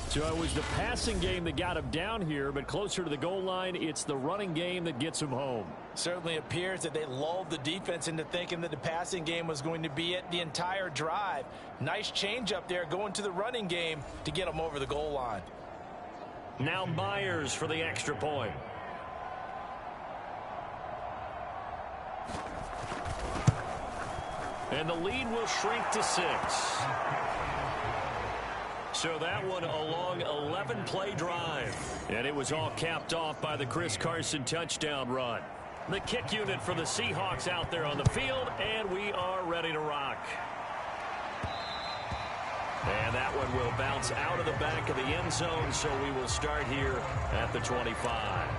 So it was the passing game that got him down here, but closer to the goal line, it's the running game that gets him home. Certainly appears that they lulled the defense into thinking that the passing game was going to be it the entire drive. Nice change up there going to the running game to get them over the goal line. Now Myers for the extra point. And the lead will shrink to 6. So that one a long 11-play drive. And it was all capped off by the Chris Carson touchdown run. The kick unit for the Seahawks out there on the field, and we are ready to rock. And that one will bounce out of the back of the end zone, so we will start here at the 25.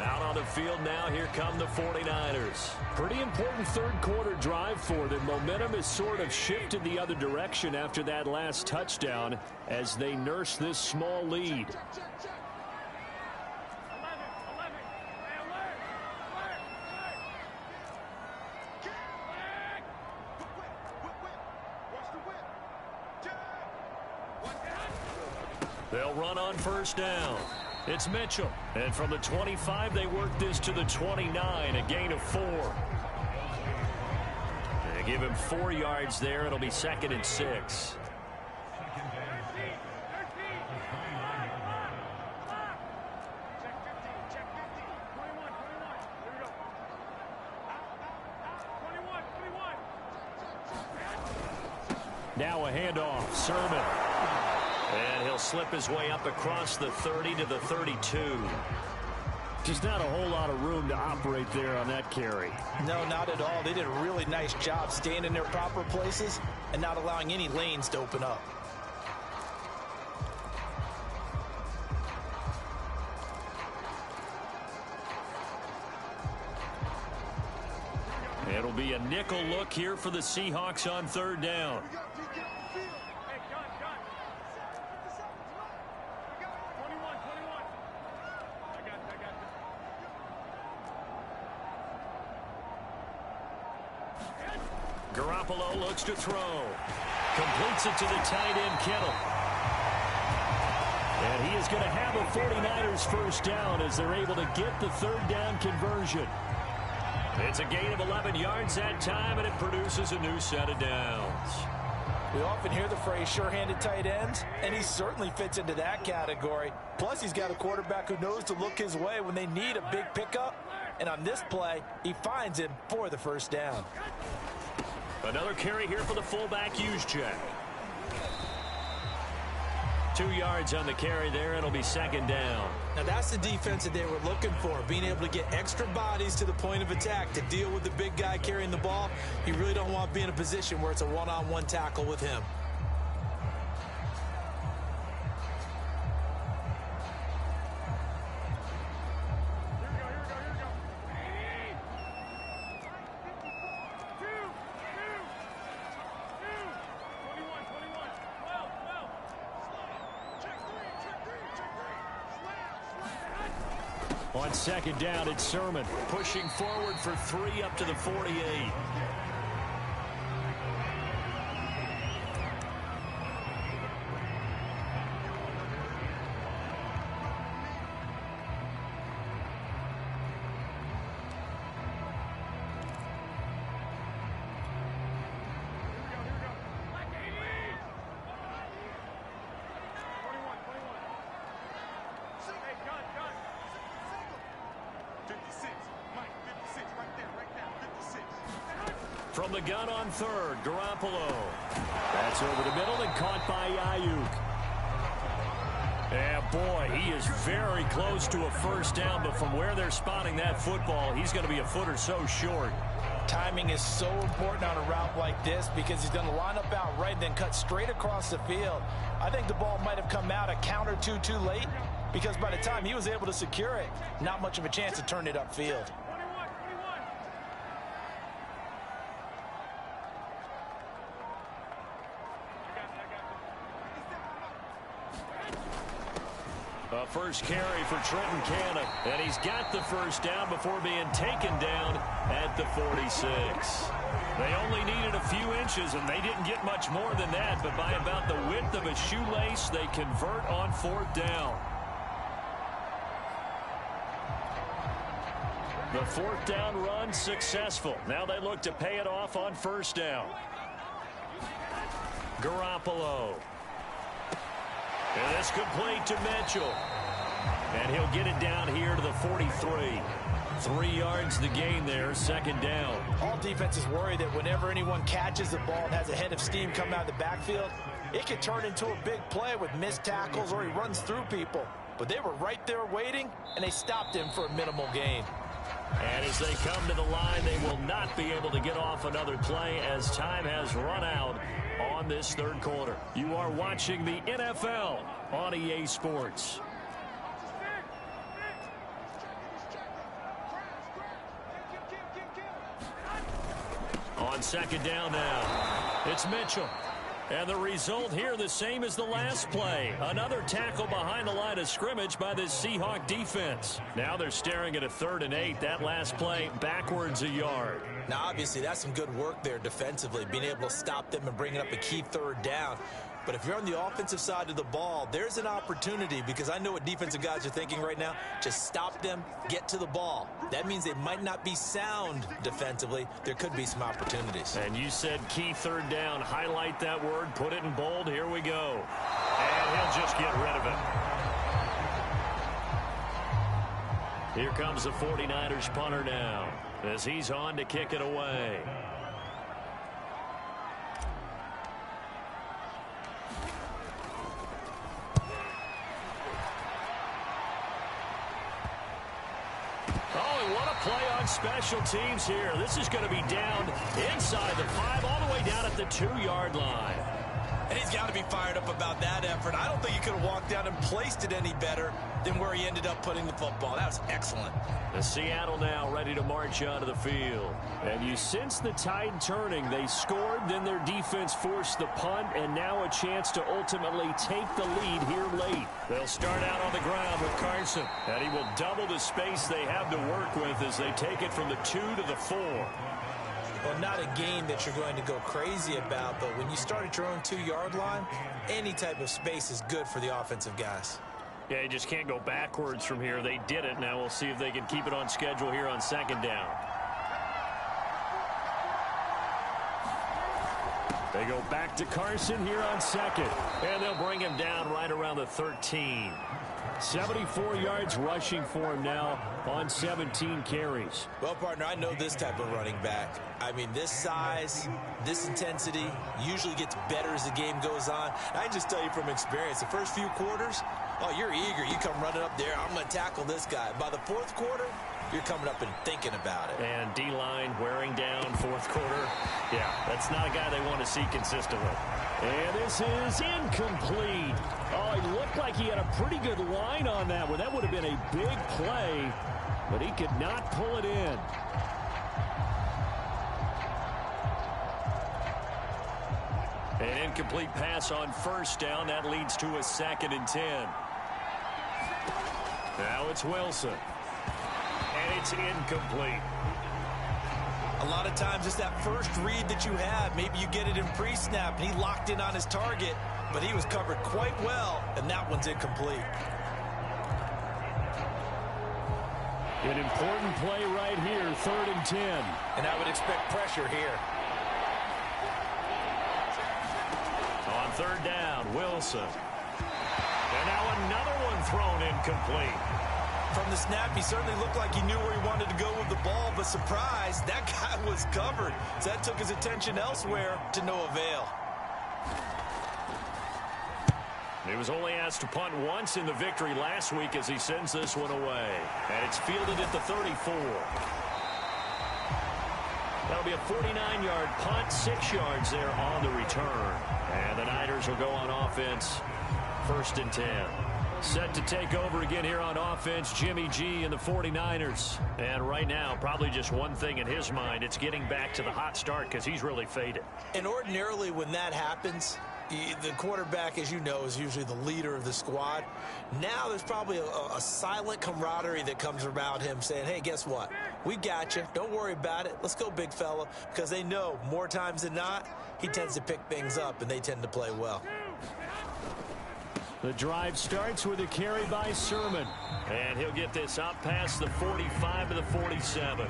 Out on the field now, here come the 49ers. Pretty important 3rd quarter drive for them. Momentum has sort of shifted the other direction after that last touchdown as they nurse this small lead. They'll run on first down. It's Mitchell. And from the 25, they work this to the 29, a gain of 4. They give him 4 yards there. It'll be 2nd and 6. Now a handoff. Sermon. And he'll slip his way up across the 30 to the 32. Just not a whole lot of room to operate there on that carry. No, not at all. They did a really nice job staying in their proper places and not allowing any lanes to open up. It'll be a nickel look here for the Seahawks on 3rd down. Garoppolo looks to throw. Completes it to the tight end, Kittle. And he is going to have a 49ers first down as they're able to get the 3rd down conversion. It's a gain of 11 yards that time, and it produces a new set of downs. We often hear the phrase sure-handed tight ends, and he certainly fits into that category. Plus, he's got a quarterback who knows to look his way when they need a big pickup. And on this play, he finds him for the first down. Another carry here for the fullback, Juszczyk. 2 yards on the carry there. It'll be 2nd down. Now, that's the defense that they were looking for, being able to get extra bodies to the point of attack to deal with the big guy carrying the ball. You really don't want to be in a position where it's a one-on-one tackle with him. On 2nd down, it's Sermon pushing forward for 3 up to the 48. From the gun on 3rd, Garoppolo. That's over the middle and caught by Ayuk. And boy, he is very close to a first down, but from where they're spotting that football, he's going to be a foot or so short. Timing is so important on a route like this because he's going to line up out right and then cut straight across the field. I think the ball might have come out a count or two too late because by the time he was able to secure it, not much of a chance to turn it upfield. A first carry for Trenton Cannon, and he's got the first down before being taken down at the 46. They only needed a few inches, and they didn't get much more than that, but by about the width of a shoelace, they convert on 4th down. The 4th down run successful. Now they look to pay it off on first down. Garoppolo. And this complete to Mitchell. And he'll get it down here to the 43. 3 yards the gain there, 2nd down. All defenses worry that whenever anyone catches the ball and has a head of steam come out of the backfield, it could turn into a big play with missed tackles or he runs through people. But they were right there waiting, and they stopped him for a minimal gain. And as they come to the line, they will not be able to get off another play as time has run out on this 3rd quarter. You are watching the NFL on EA Sports. On 2nd down now, it's Mitchell. And the result here the same as the last play. Another tackle behind the line of scrimmage by the Seahawk defense. Now they're staring at a 3rd and 8. That last play backwards a yard. Now, obviously, that's some good work there defensively, being able to stop them and bringing up a key 3rd down. But if you're on the offensive side of the ball, there's an opportunity, because I know what defensive guys are thinking right now. Just stop them, get to the ball. That means they might not be sound defensively. There could be some opportunities. And you said key third down. Highlight that word, put it in bold. Here we go. And he'll just get rid of it. Here comes the 49ers punter now as he's on to kick it away. Play on special teams here. This is going to be down inside the 5, all the way down at the 2-yard line. And he's got to be fired up about that effort. I don't think he could have walked down and placed it any better than where he ended up putting the football. That was excellent. The Seattle now ready to march onto the field. And you sense the tide turning. They scored, then their defense forced the punt, and now a chance to ultimately take the lead here late. They'll start out on the ground with Carson, and he will double the space they have to work with as they take it from the 2 to the 4. Well, not a game that you're going to go crazy about, but when you start at your own 2-yard line, any type of space is good for the offensive guys. Yeah, you just can't go backwards from here. They did it. Now we'll see if they can keep it on schedule here on 2nd down. They go back to Carson here on 2nd, and they'll bring him down right around the 13. 74 yards rushing for him now on 17 carries. Well, partner, I know this type of running back. I mean, this size, this intensity usually gets better as the game goes on. I just tell you from experience, the first few quarters, oh, you're eager. You come running up there, I'm going to tackle this guy. By the 4th quarter, you're coming up and thinking about it. And D-line wearing down 4th quarter. Yeah, that's not a guy they want to see consistently. And this is incomplete. Oh, he looked like he had a pretty good line on that one. That would have been a big play, but he could not pull it in. An incomplete pass on 1st down. That leads to a 2nd and 10. Now it's Wilson. And it's incomplete. A lot of times it's that first read that you have. Maybe you get it in pre-snap, and he locked in on his target, but he was covered quite well, and that one's incomplete. An important play right here, 3rd and 10. And I would expect pressure here. On 3rd down, Wilson. And now another one thrown incomplete. From the snap, he certainly looked like he knew where he wanted to go with the ball, but surprise, that guy was covered. So that took his attention elsewhere to no avail. He was only asked to punt once in the victory last week as he sends this one away. And it's fielded at the 34. That'll be a 49-yard punt, 6 yards there on the return. And the Niners will go on offense, 1st and 10. Set to take over again here on offense, Jimmy G and the 49ers. And right now, probably just one thing in his mind, it's getting back to the hot start because he's really faded. And ordinarily when that happens, the quarterback, as you know, is usually the leader of the squad. Now there's probably a silent camaraderie that comes around him saying, hey, guess what? We got you. Don't worry about it. Let's go, big fella. Because they know more times than not, he tends to pick things up, and they tend to play well. The drive starts with a carry by Sermon. And he'll get this up past the 45 to the 47.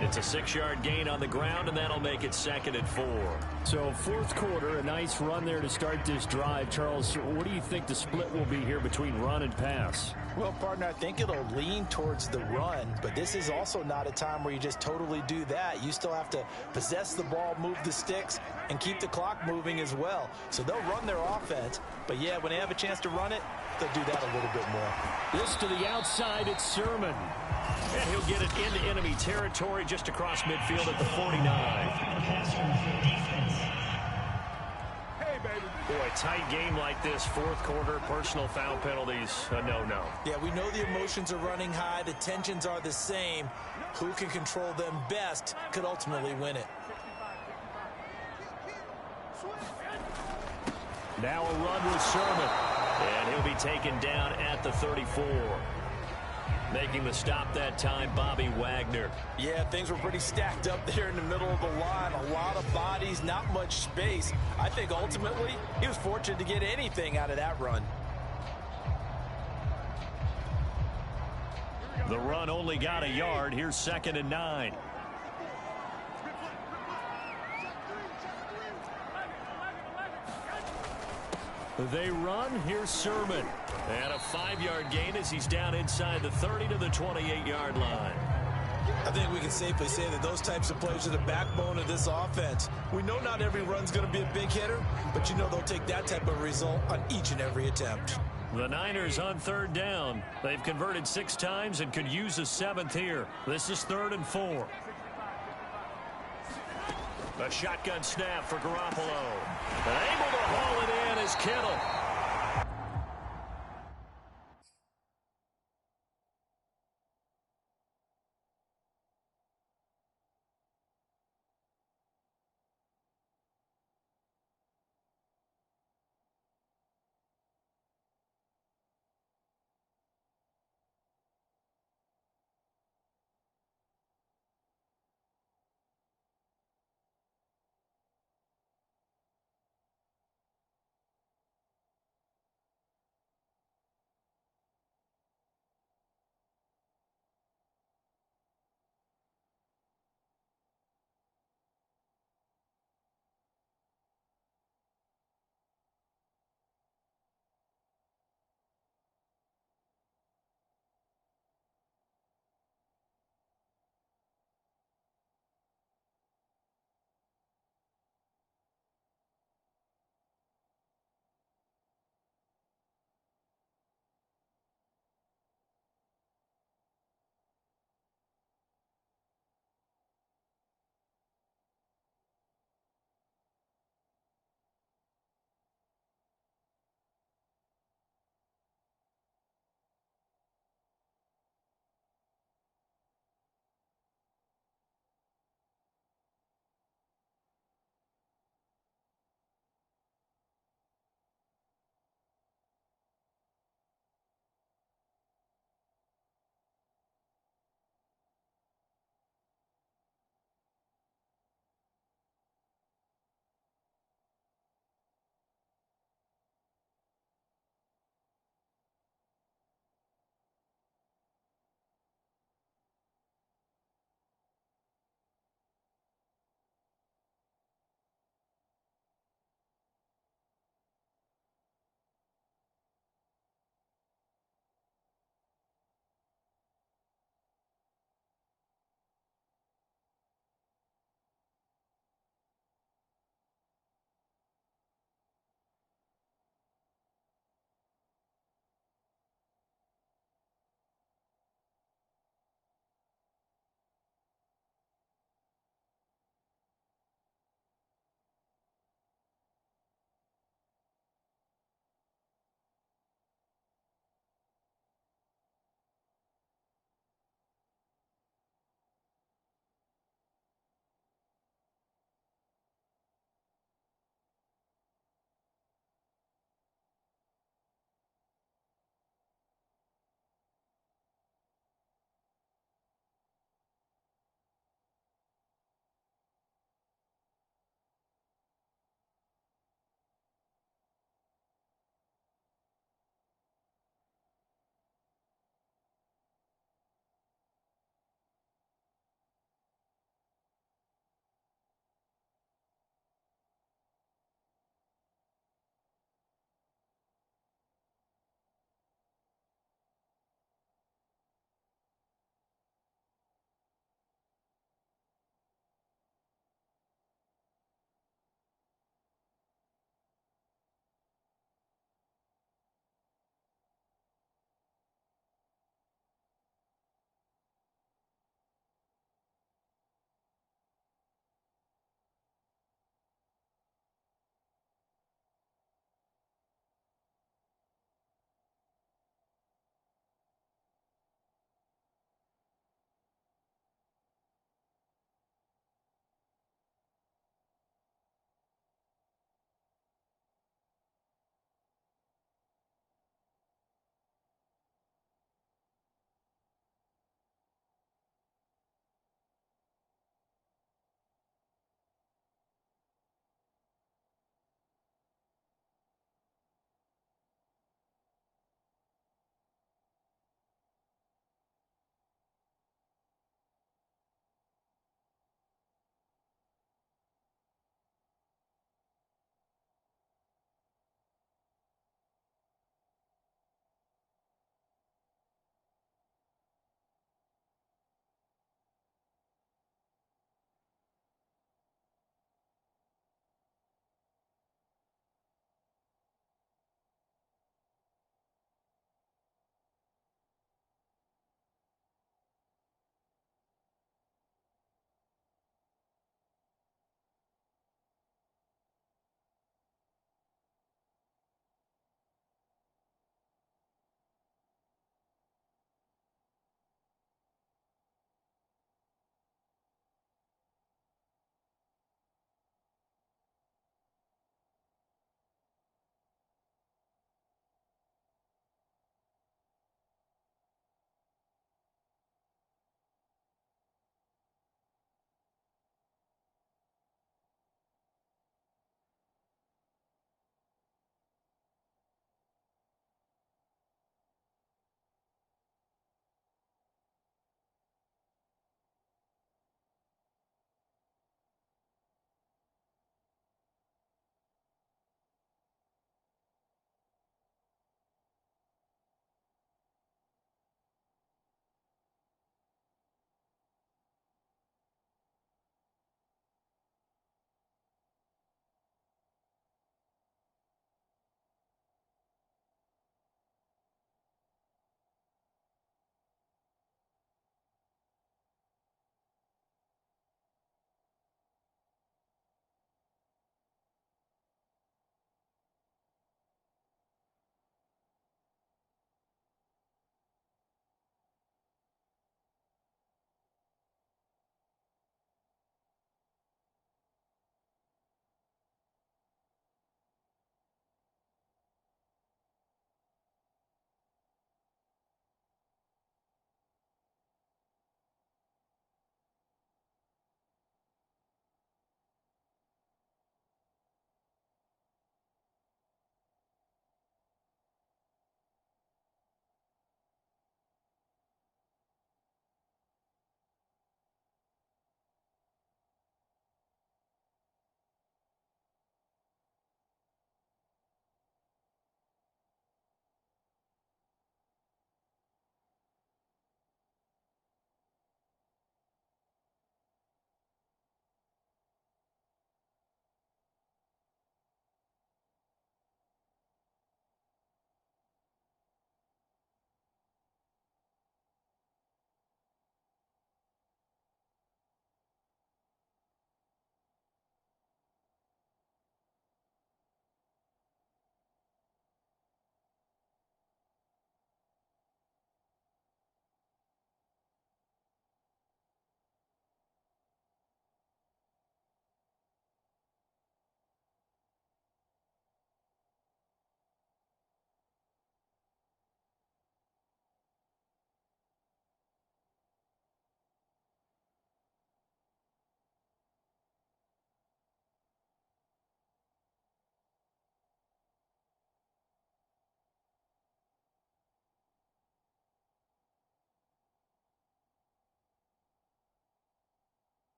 It's a 6-yard gain on the ground, and that'll make it 2nd and 4. So 4th quarter, a nice run there to start this drive. Charles, what do you think the split will be here between run and pass? Well, partner, I think it'll lean towards the run, but this is also not a time where you just totally do that. You still have to possess the ball, move the sticks, and keep the clock moving as well. So they'll run their offense, but yeah, when they have a chance to run it, they'll do that a little bit more. This to the outside, it's Sermon. And he'll get it into enemy territory just across midfield at the 49. Hey, baby. Boy, tight game like this, 4th quarter, personal foul penalties, a no-no. Yeah, we know the emotions are running high. The tensions are the same. Who can control them best could ultimately win it. Now a run with Sermon. And he'll be taken down at the 34. Making the stop that time, Bobby Wagner. Yeah, things were pretty stacked up there in the middle of the line. A lot of bodies, not much space. I think ultimately he was fortunate to get anything out of that run. The run only got a yard. Here's 2nd and 9. They run. Here's Sermon. And a 5-yard gain as he's down inside the 30 to the 28-yard line. I think we can safely say that those types of plays are the backbone of this offense. We know not every run's going to be a big hitter, but you know they'll take that type of result on each and every attempt. The Niners on 3rd down. They've converted 6 times and could use a 7th here. This is 3rd and 4. A shotgun snap for Garoppolo. And able to haul it in is Kittle.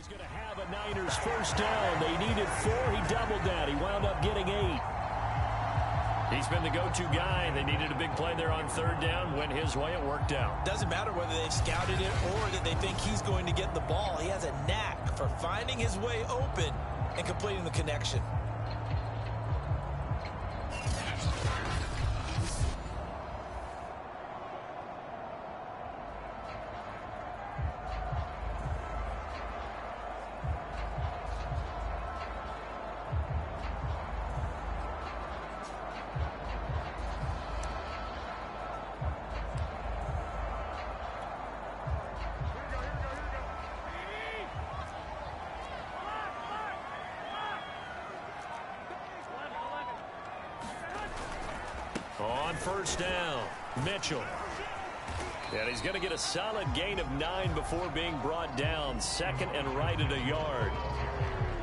He's going to have a Niners first down. They needed 4. He doubled that. He wound up getting 8. He's been the go-to guy. They needed a big play there on 3rd down. Went his way. It worked out. Doesn't matter whether they've scouted it or that they think he's going to get the ball. He has a knack for finding his way open and completing the connection. On 1st down, Mitchell. And he's going to get a solid gain of 9 before being brought down. 2nd and right at a yard.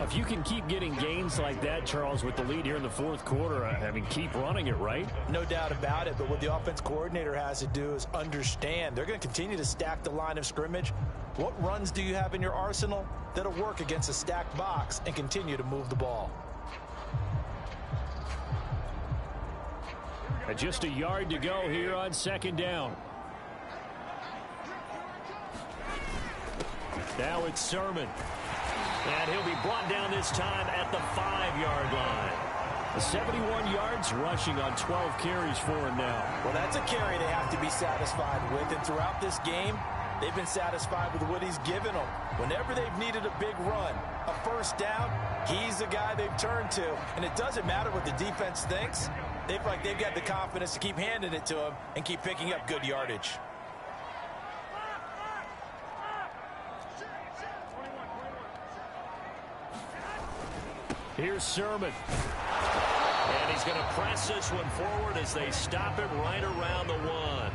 If you can keep getting gains like that, Charles, with the lead here in the 4th quarter, I mean, keep running it, right? No doubt about it, but what the offense coordinator has to do is understand they're going to continue to stack the line of scrimmage. What runs do you have in your arsenal that'll work against a stacked box and continue to move the ball? And just a yard to go here on 2nd down. Now it's Sermon. And he'll be brought down this time at the 5-yard line. 71 yards rushing on 12 carries for him now. Well, that's a carry they have to be satisfied with. And throughout this game, they've been satisfied with what he's given them. Whenever they've needed a big run, a 1st down, he's the guy they've turned to. And it doesn't matter what the defense thinks. They feel like they've got the confidence to keep handing it to him and keep picking up good yardage. Here's Sermon. And he's going to press this one forward as they stop it right around the 1.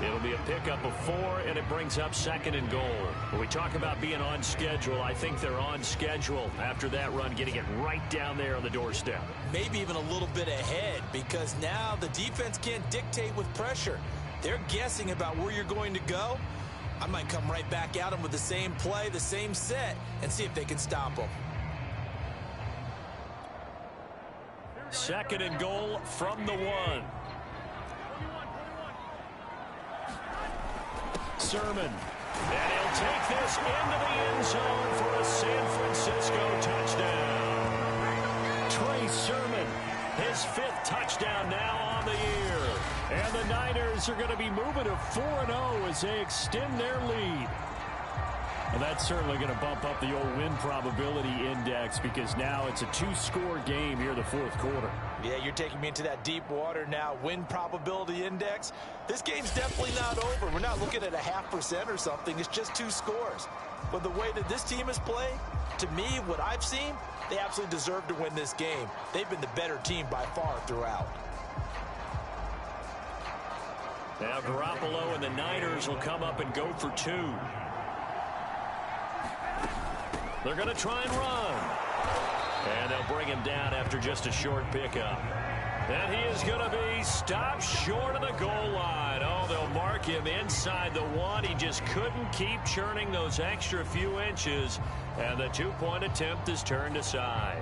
It'll be a pickup of 4, and it brings up 2nd and goal. When we talk about being on schedule, I think they're on schedule after that run, getting it right down there on the doorstep. Maybe even a little bit ahead, because now the defense can't dictate with pressure. They're guessing about where you're going to go. I might come right back at them with the same play, the same set, and see if they can stop them. 2nd and goal from the 1. Sermon. And he'll take this into the end zone for a San Francisco touchdown. Trey Sermon, his 5th touchdown now on the year. And the Niners are going to be moving to 4-0 as they extend their lead. Well, that's certainly going to bump up the old win probability index because now it's a 2-score game here in the 4th quarter. Yeah, you're taking me into that deep water now. Win probability index. This game's definitely not over. We're not looking at a 0.5% or something. It's just 2 scores. But the way that this team has played, to me, what I've seen, they absolutely deserve to win this game. They've been the better team by far throughout. Now Garoppolo and the Niners will come up and go for 2. They're going to try and run. And they'll bring him down after just a short pickup. And he is going to be stopped short of the goal line. Oh, they'll mark him inside the 1. He just couldn't keep churning those extra few inches. And the 2-point attempt is turned aside.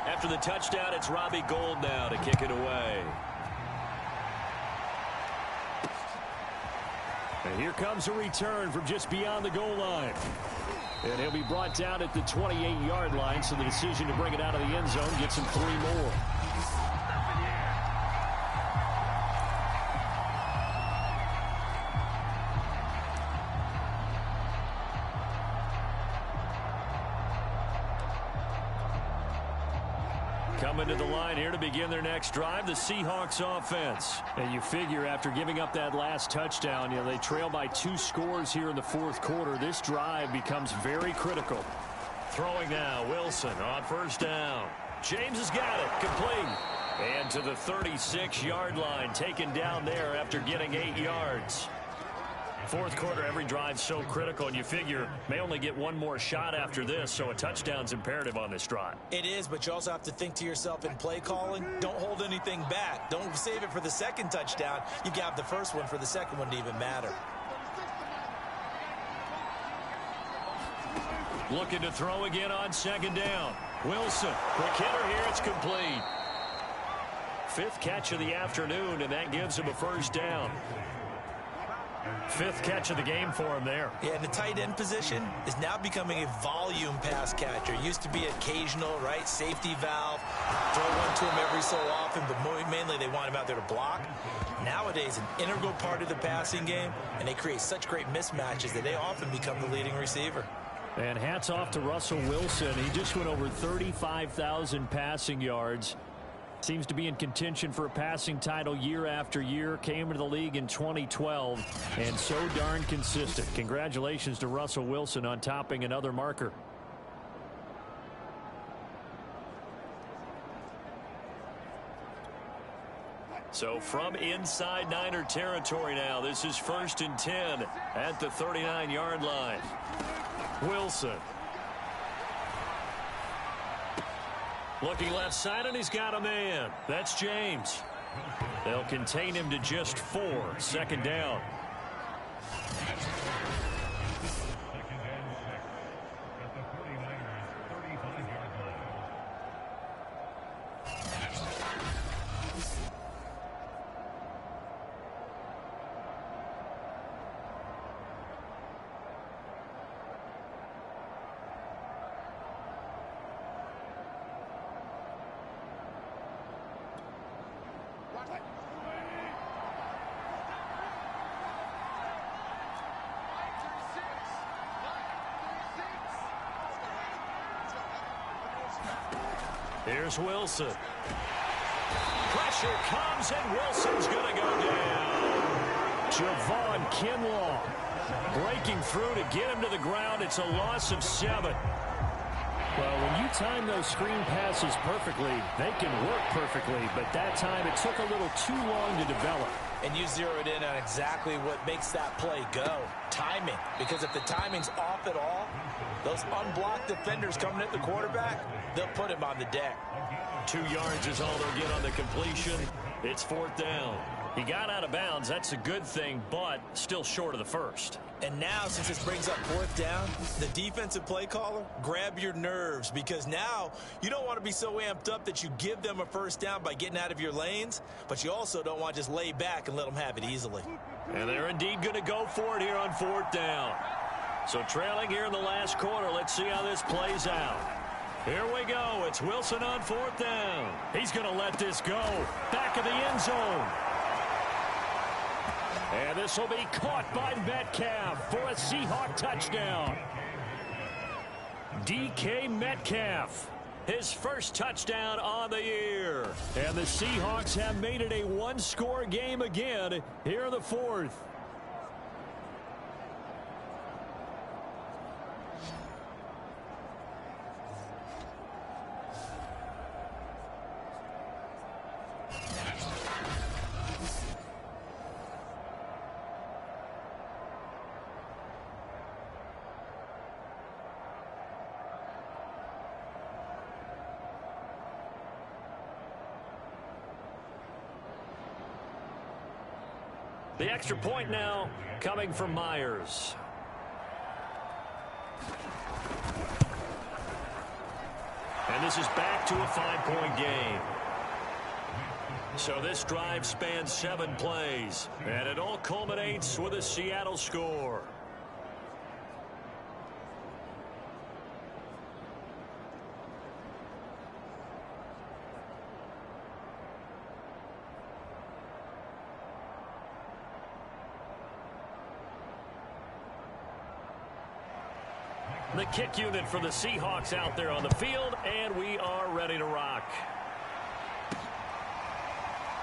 After the touchdown, it's Robbie Gould now to kick it away. And here comes a return from just beyond the goal line. And he'll be brought down at the 28-yard line, so the decision to bring it out of the end zone gets him 3 more. Coming to the line here to begin their next drive, the Seahawks offense. And you figure after giving up that last touchdown, you know, they trail by 2 scores here in the 4th quarter. This drive becomes very critical. Throwing now, Wilson on first down. James has got it, complete. And to the 36-yard line, taken down there after getting 8 yards. Fourth quarter, every drive so critical, and you figure may only get one more shot after this, so a touchdown's imperative on this drive. It is, but you also have to think to yourself in play calling, don't hold anything back. Don't save it for the second touchdown. You got the first one for the second one to even matter. Looking to throw again on second down. Wilson, quick hitter here, it's complete. 5th catch of the afternoon, and that gives him a first down. 5th catch of the game for him there. Yeah, and the tight end position is now becoming a volume pass catcher. Used to be occasional, right? Safety valve. Throw one to him every so often, but mainly they want him out there to block. Nowadays, an integral part of the passing game, and they create such great mismatches that they often become the leading receiver. And hats off to Russell Wilson. He just went over 35,000 passing yards. Seems to be in contention for a passing title year after year. Came into the league in 2012 and so darn consistent. Congratulations to Russell Wilson on topping another marker. So from inside Niner territory now, this is 1st and 10 at the 39-yard line. Wilson. Looking left side, and he's got a man. That's James. They'll contain him to just 4. Second down. Here's Wilson. Pressure comes, and Wilson's going to go down. Javon Kinlaw breaking through to get him to the ground. It's a loss of 7. Well, when you time those screen passes perfectly, they can work perfectly, but that time it took a little too long to develop. And you zeroed in on exactly what makes that play go. Timing. Because if the timing's off at all, those unblocked defenders coming at the quarterback, they'll put him on the deck. 2 yards is all they'll get on the completion. It's 4th down. He got out of bounds. That's a good thing, but still short of the first. And now, since this brings up 4th down, the defensive play caller, grab your nerves, because now you don't want to be so amped up that you give them a first down by getting out of your lanes, but you also don't want to just lay back and let them have it easily. And they're indeed going to go for it here on 4th down. So trailing here in the last quarter, let's see how this plays out. Here we go. It's Wilson on 4th down. He's going to let this go. Back of the end zone. And this will be caught by Metcalf for a Seahawk touchdown. DK Metcalf, his first touchdown on the year. And the Seahawks have made it a one-score game again here in the 4th. The extra point now coming from Myers. And this is back to a 5-point game. So this drive spans 7 plays, and it all culminates with a Seattle score. The kick unit for the Seahawks out there on the field, and we are ready to rock.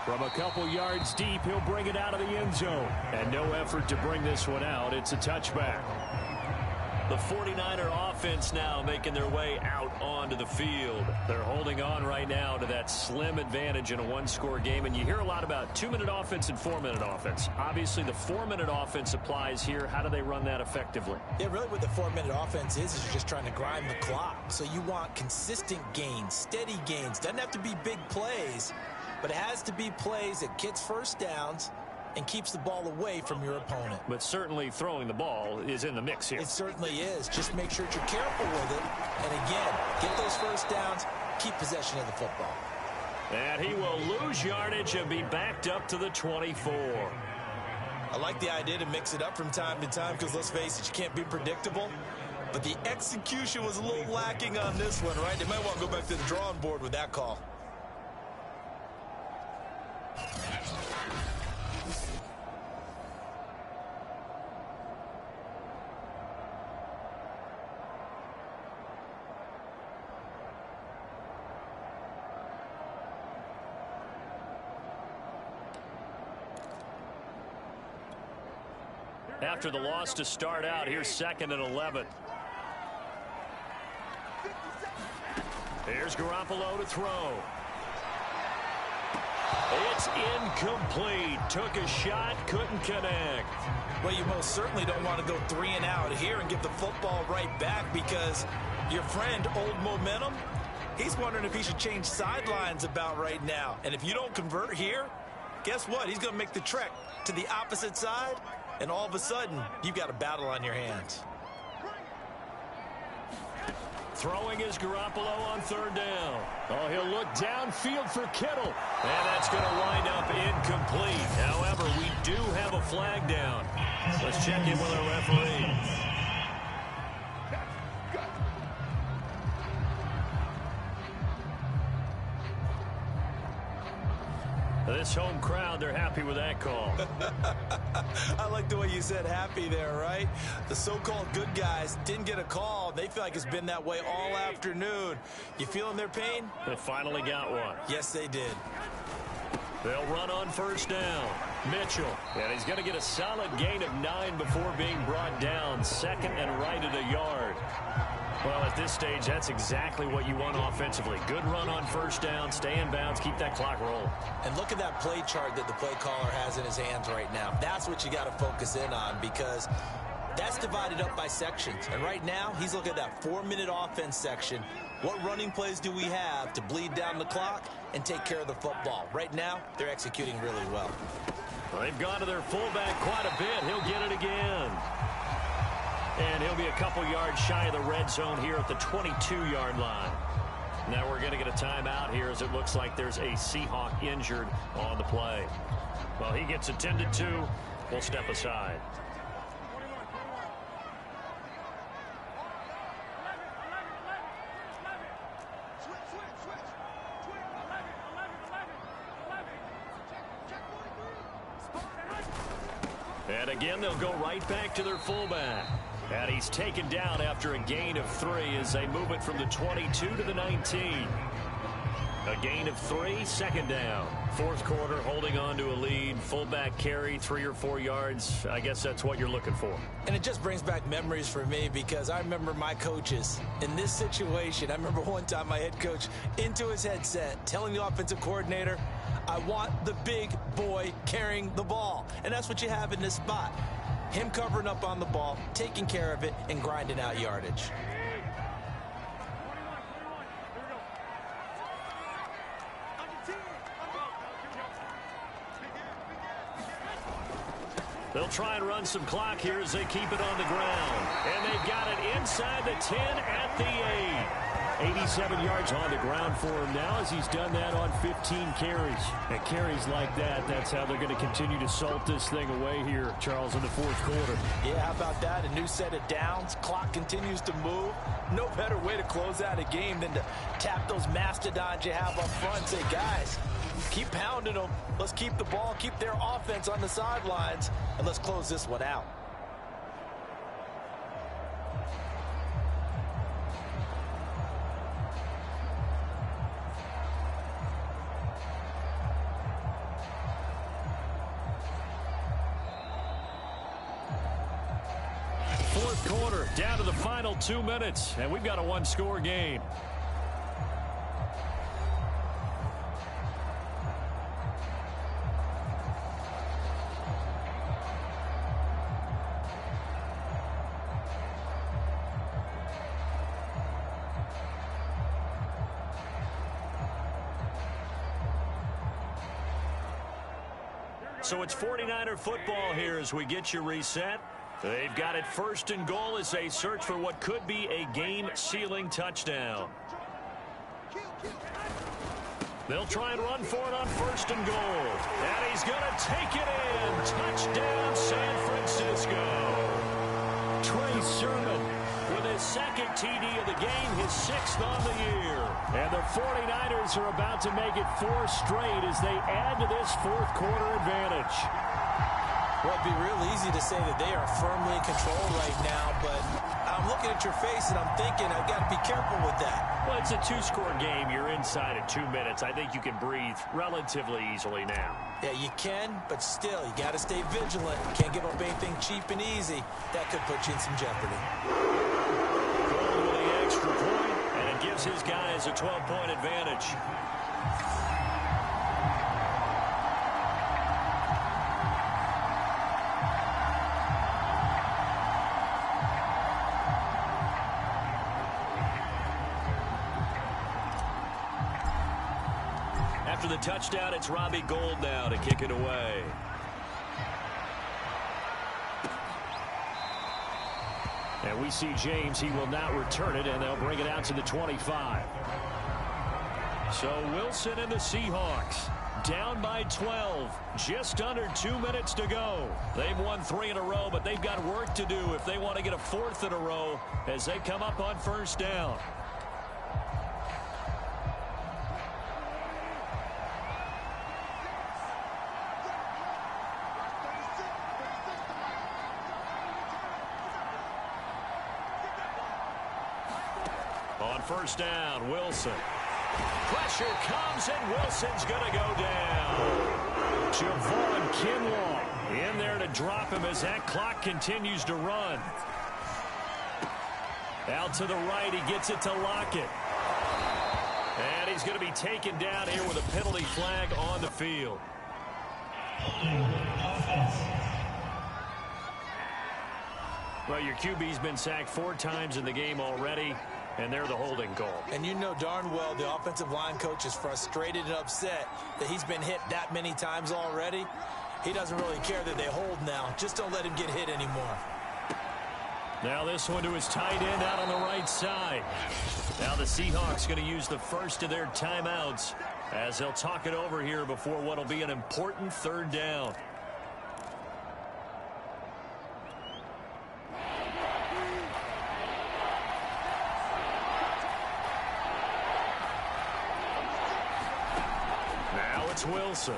From a couple yards deep, he'll bring it out of the end zone. And no effort to bring this one out. It's a touchback. The 49er offense now making their way out onto the field. They're holding on right now to that slim advantage in a one-score game. And you hear a lot about 2-minute offense and 4-minute offense. Obviously, the 4-minute offense applies here. How do they run that effectively? Yeah, really what the 4-minute offense is you're just trying to grind the clock. So you want consistent gains, steady gains. Doesn't have to be big plays, but it has to be plays that gets first downs and keeps the ball away from your opponent. But certainly throwing the ball is in the mix here. It certainly is. Just make sure that you're careful with it. And again, get those first downs, keep possession of the football. And he will lose yardage and be backed up to the 24. I like the idea to mix it up from time to time because, let's face it, you can't be predictable. But the execution was a little lacking on this one, right? They might want to go back to the drawing board with that call. After the loss to start out, here's 2nd and 11. Here's Garoppolo to throw. It's incomplete. Took a shot, couldn't connect. Well, you most certainly don't want to go 3 and out here and get the football right back because your friend, Old Momentum, he's wondering if he should change sidelines about right now. And if you don't convert here, guess what? He's going to make the trek to the opposite side. And all of a sudden, you've got a battle on your hands. Throwing is Garoppolo on 3rd down. Oh, he'll look downfield for Kittle. And that's going to wind up incomplete. However, we do have a flag down. Let's check in with our referee. This home crowd, they're happy with that call. I like the way you said happy there, right? The so-called good guys didn't get a call. They feel like it's been that way all afternoon. You feeling their pain? They finally got one. Yes, they did. They'll run on 1st down. Mitchell. And he's going to get a solid gain of 9 before being brought down. 2nd and right at a yard. Well, at this stage, that's exactly what you want offensively. Good run on 1st down, stay in bounds, keep that clock rolling. And look at that play chart that the play caller has in his hands right now. That's what you got to focus in on because that's divided up by sections. And right now, he's looking at that 4-minute offense section. What running plays do we have to bleed down the clock and take care of the football? Right now, they're executing really well. Well, they've gone to their fullback quite a bit. He'll get it again. And he'll be a couple yards shy of the red zone here at the 22-yard line. Now we're going to get a timeout here as it looks like there's a Seahawk injured on the play. Well, he gets attended to. We'll step aside. And again, they'll go right back to their fullback. And he's taken down after a gain of 3 as they move it from the 22 to the 19. A gain of 3, 2nd down. 4th quarter, holding on to a lead. Fullback carry, 3 or 4 yards. I guess that's what you're looking for. And it just brings back memories for me because I remember my coaches in this situation. I remember one time my head coach into his headset telling the offensive coordinator, I want the big boy carrying the ball. And that's what you have in this spot. Him covering up on the ball, taking care of it, and grinding out yardage. They'll try and run some clock here as they keep it on the ground. And they've got it inside the 10 at the 8. 87 yards on the ground for him now as he's done that on 15 carries. And carries like that, that's how they're going to continue to salt this thing away here, Charles, in the 4th quarter. Yeah, how about that? A new set of downs. Clock continues to move. No better way to close out a game than to tap those mastodons you have up front and say, guys, keep pounding them. Let's keep the ball, keep their offense on the sidelines, and let's close this one out. Down to the final 2 minutes, and we've got a one-score game. So it's 49er football here as we get you reset. They've got it first and goal as they search for what could be a game-sealing touchdown. They'll try and run for it on first and goal. And he's going to take it in. Touchdown, San Francisco. Trey Sermon with his second TD of the game, his 6th on the year. And the 49ers are about to make it 4 straight as they add to this fourth quarter advantage. Well, it'd be real easy to say that they are firmly in control right now, but I'm looking at your face and I'm thinking I've got to be careful with that. Well, it's a 2-score game. You're inside at 2 minutes. I think you can breathe relatively easily now. Yeah, you can, but still, you got to stay vigilant. Can't give up anything cheap and easy. That could put you in some jeopardy. Goal with the extra point, and it gives his guys a 12-point advantage. After the touchdown, it's Robbie Gould now to kick it away. And we see James. He will not return it, and they'll bring it out to the 25. So Wilson and the Seahawks down by 12. Just under 2 minutes to go. They've won 3 in a row, but they've got work to do if they want to get a 4th in a row as they come up on first down. On first down, Wilson. Pressure comes, and Wilson's going to go down. Javon Kinlaw in there to drop him as that clock continues to run. Out to the right, he gets it to Lockett. And he's going to be taken down here with a penalty flag on the field. Well, your QB's been sacked 4 times in the game already, and they're the holding call. And you know darn well the offensive line coach is frustrated and upset that he's been hit that many times already. He doesn't really care that they hold now. Just don't let him get hit anymore. Now this one to his tight end out on the right side. Now the Seahawks going to use the first of their timeouts as they'll talk it over here before what will be an important 3rd down. Now it's Wilson.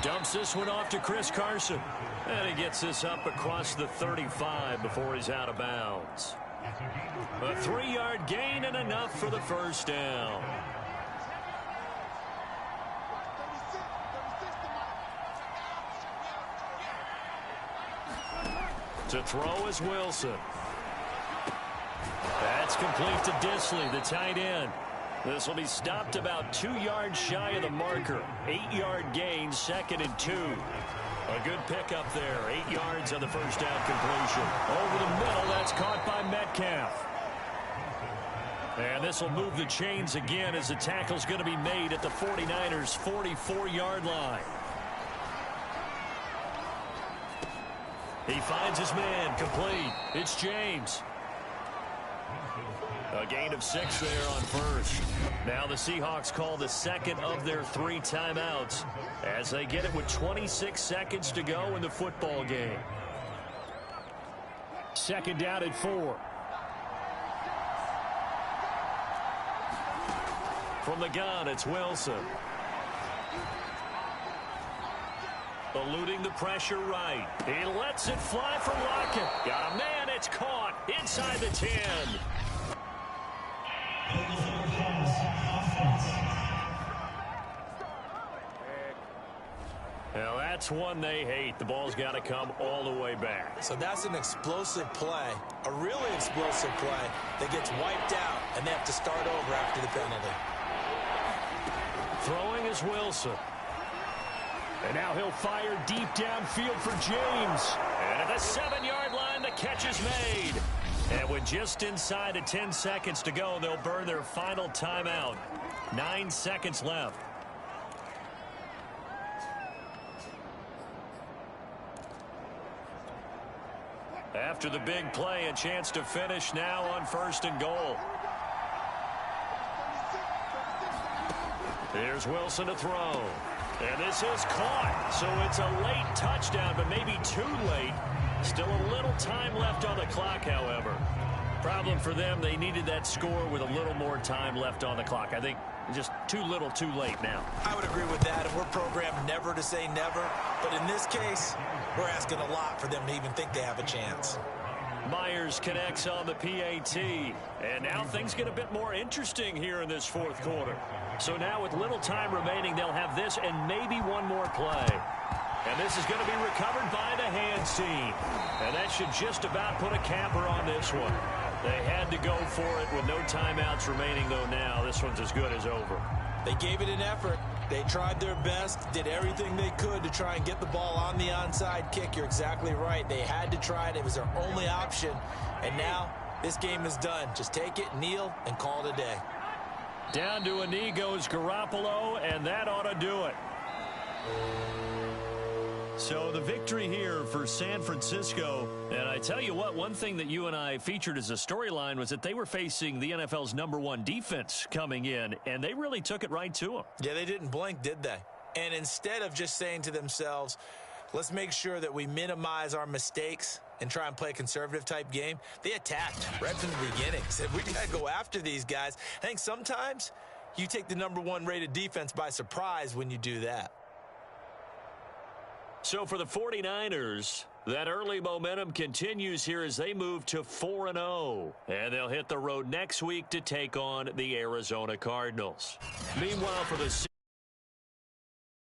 Dumps this one off to Chris Carson. And he gets this up across the 35 before he's out of bounds. A 3-yard gain and enough for the first down. To throw is Wilson. That's complete to Disley, the tight end. This will be stopped about 2 yards shy of the marker. 8-yard gain, 2nd and 2. A good pickup there. 8 yards on the first down completion. Over the middle, that's caught by Metcalf. And this will move the chains again as the tackle's going to be made at the 49ers' 44-yard line. He finds his man, complete. It's James. A gain of 6 there on first. Now the Seahawks call the second of their 3 timeouts as they get it with 26 seconds to go in the football game. 2nd down at 4. From the gun, it's Wilson. Eluding the pressure right. He lets it fly from Lockett. Got a man, it's caught inside the 10. Well, that's one they hate. The ball's got to come all the way back. So that's an explosive play, a really explosive play that gets wiped out, and they have to start over after the penalty. Throwing is Wilson. And now he'll fire deep downfield for James. And at the 7-yard line, the catch is made. And with just inside of 10 seconds to go, they'll burn their final timeout. 9 seconds left. After the big play, a chance to finish now on 1st and goal. Here's Wilson to throw. And this is caught. So it's a late touchdown, but maybe too late. Still a little time left on the clock, however. Problem for them, they needed that score with a little more time left on the clock. I think just too little too late now. I would agree with that, and we're programmed never to say never. But in this case, we're asking a lot for them to even think they have a chance. Myers connects on the PAT. And now things get a bit more interesting here in this 4th quarter. So now with little time remaining, they'll have this and maybe one more play. And this is going to be recovered by the hands team. And that should just about put a capper on this one. They had to go for it with no timeouts remaining, though now this one's as good as over. They gave it an effort. They tried their best, did everything they could to try and get the ball on the onside kick. You're exactly right. They had to try it. It was their only option. And now this game is done. Just take it, kneel, and call it a day. Down to a knee goes Garoppolo, and that ought to do it. So the victory here for San Francisco. And I tell you what, one thing that you and I featured as a storyline was that they were facing the NFL's #1 defense coming in, and they really took it right to them. Yeah, they didn't blink, did they? And instead of just saying to themselves, let's make sure that we minimize our mistakes and try and play a conservative type game, they attacked right from the beginning. Said, we got to go after these guys. I think sometimes you take the #1 rated defense by surprise when you do that. So for the 49ers, that early momentum continues here as they move to 4-0. And they'll hit the road next week to take on the Arizona Cardinals. Meanwhile, for the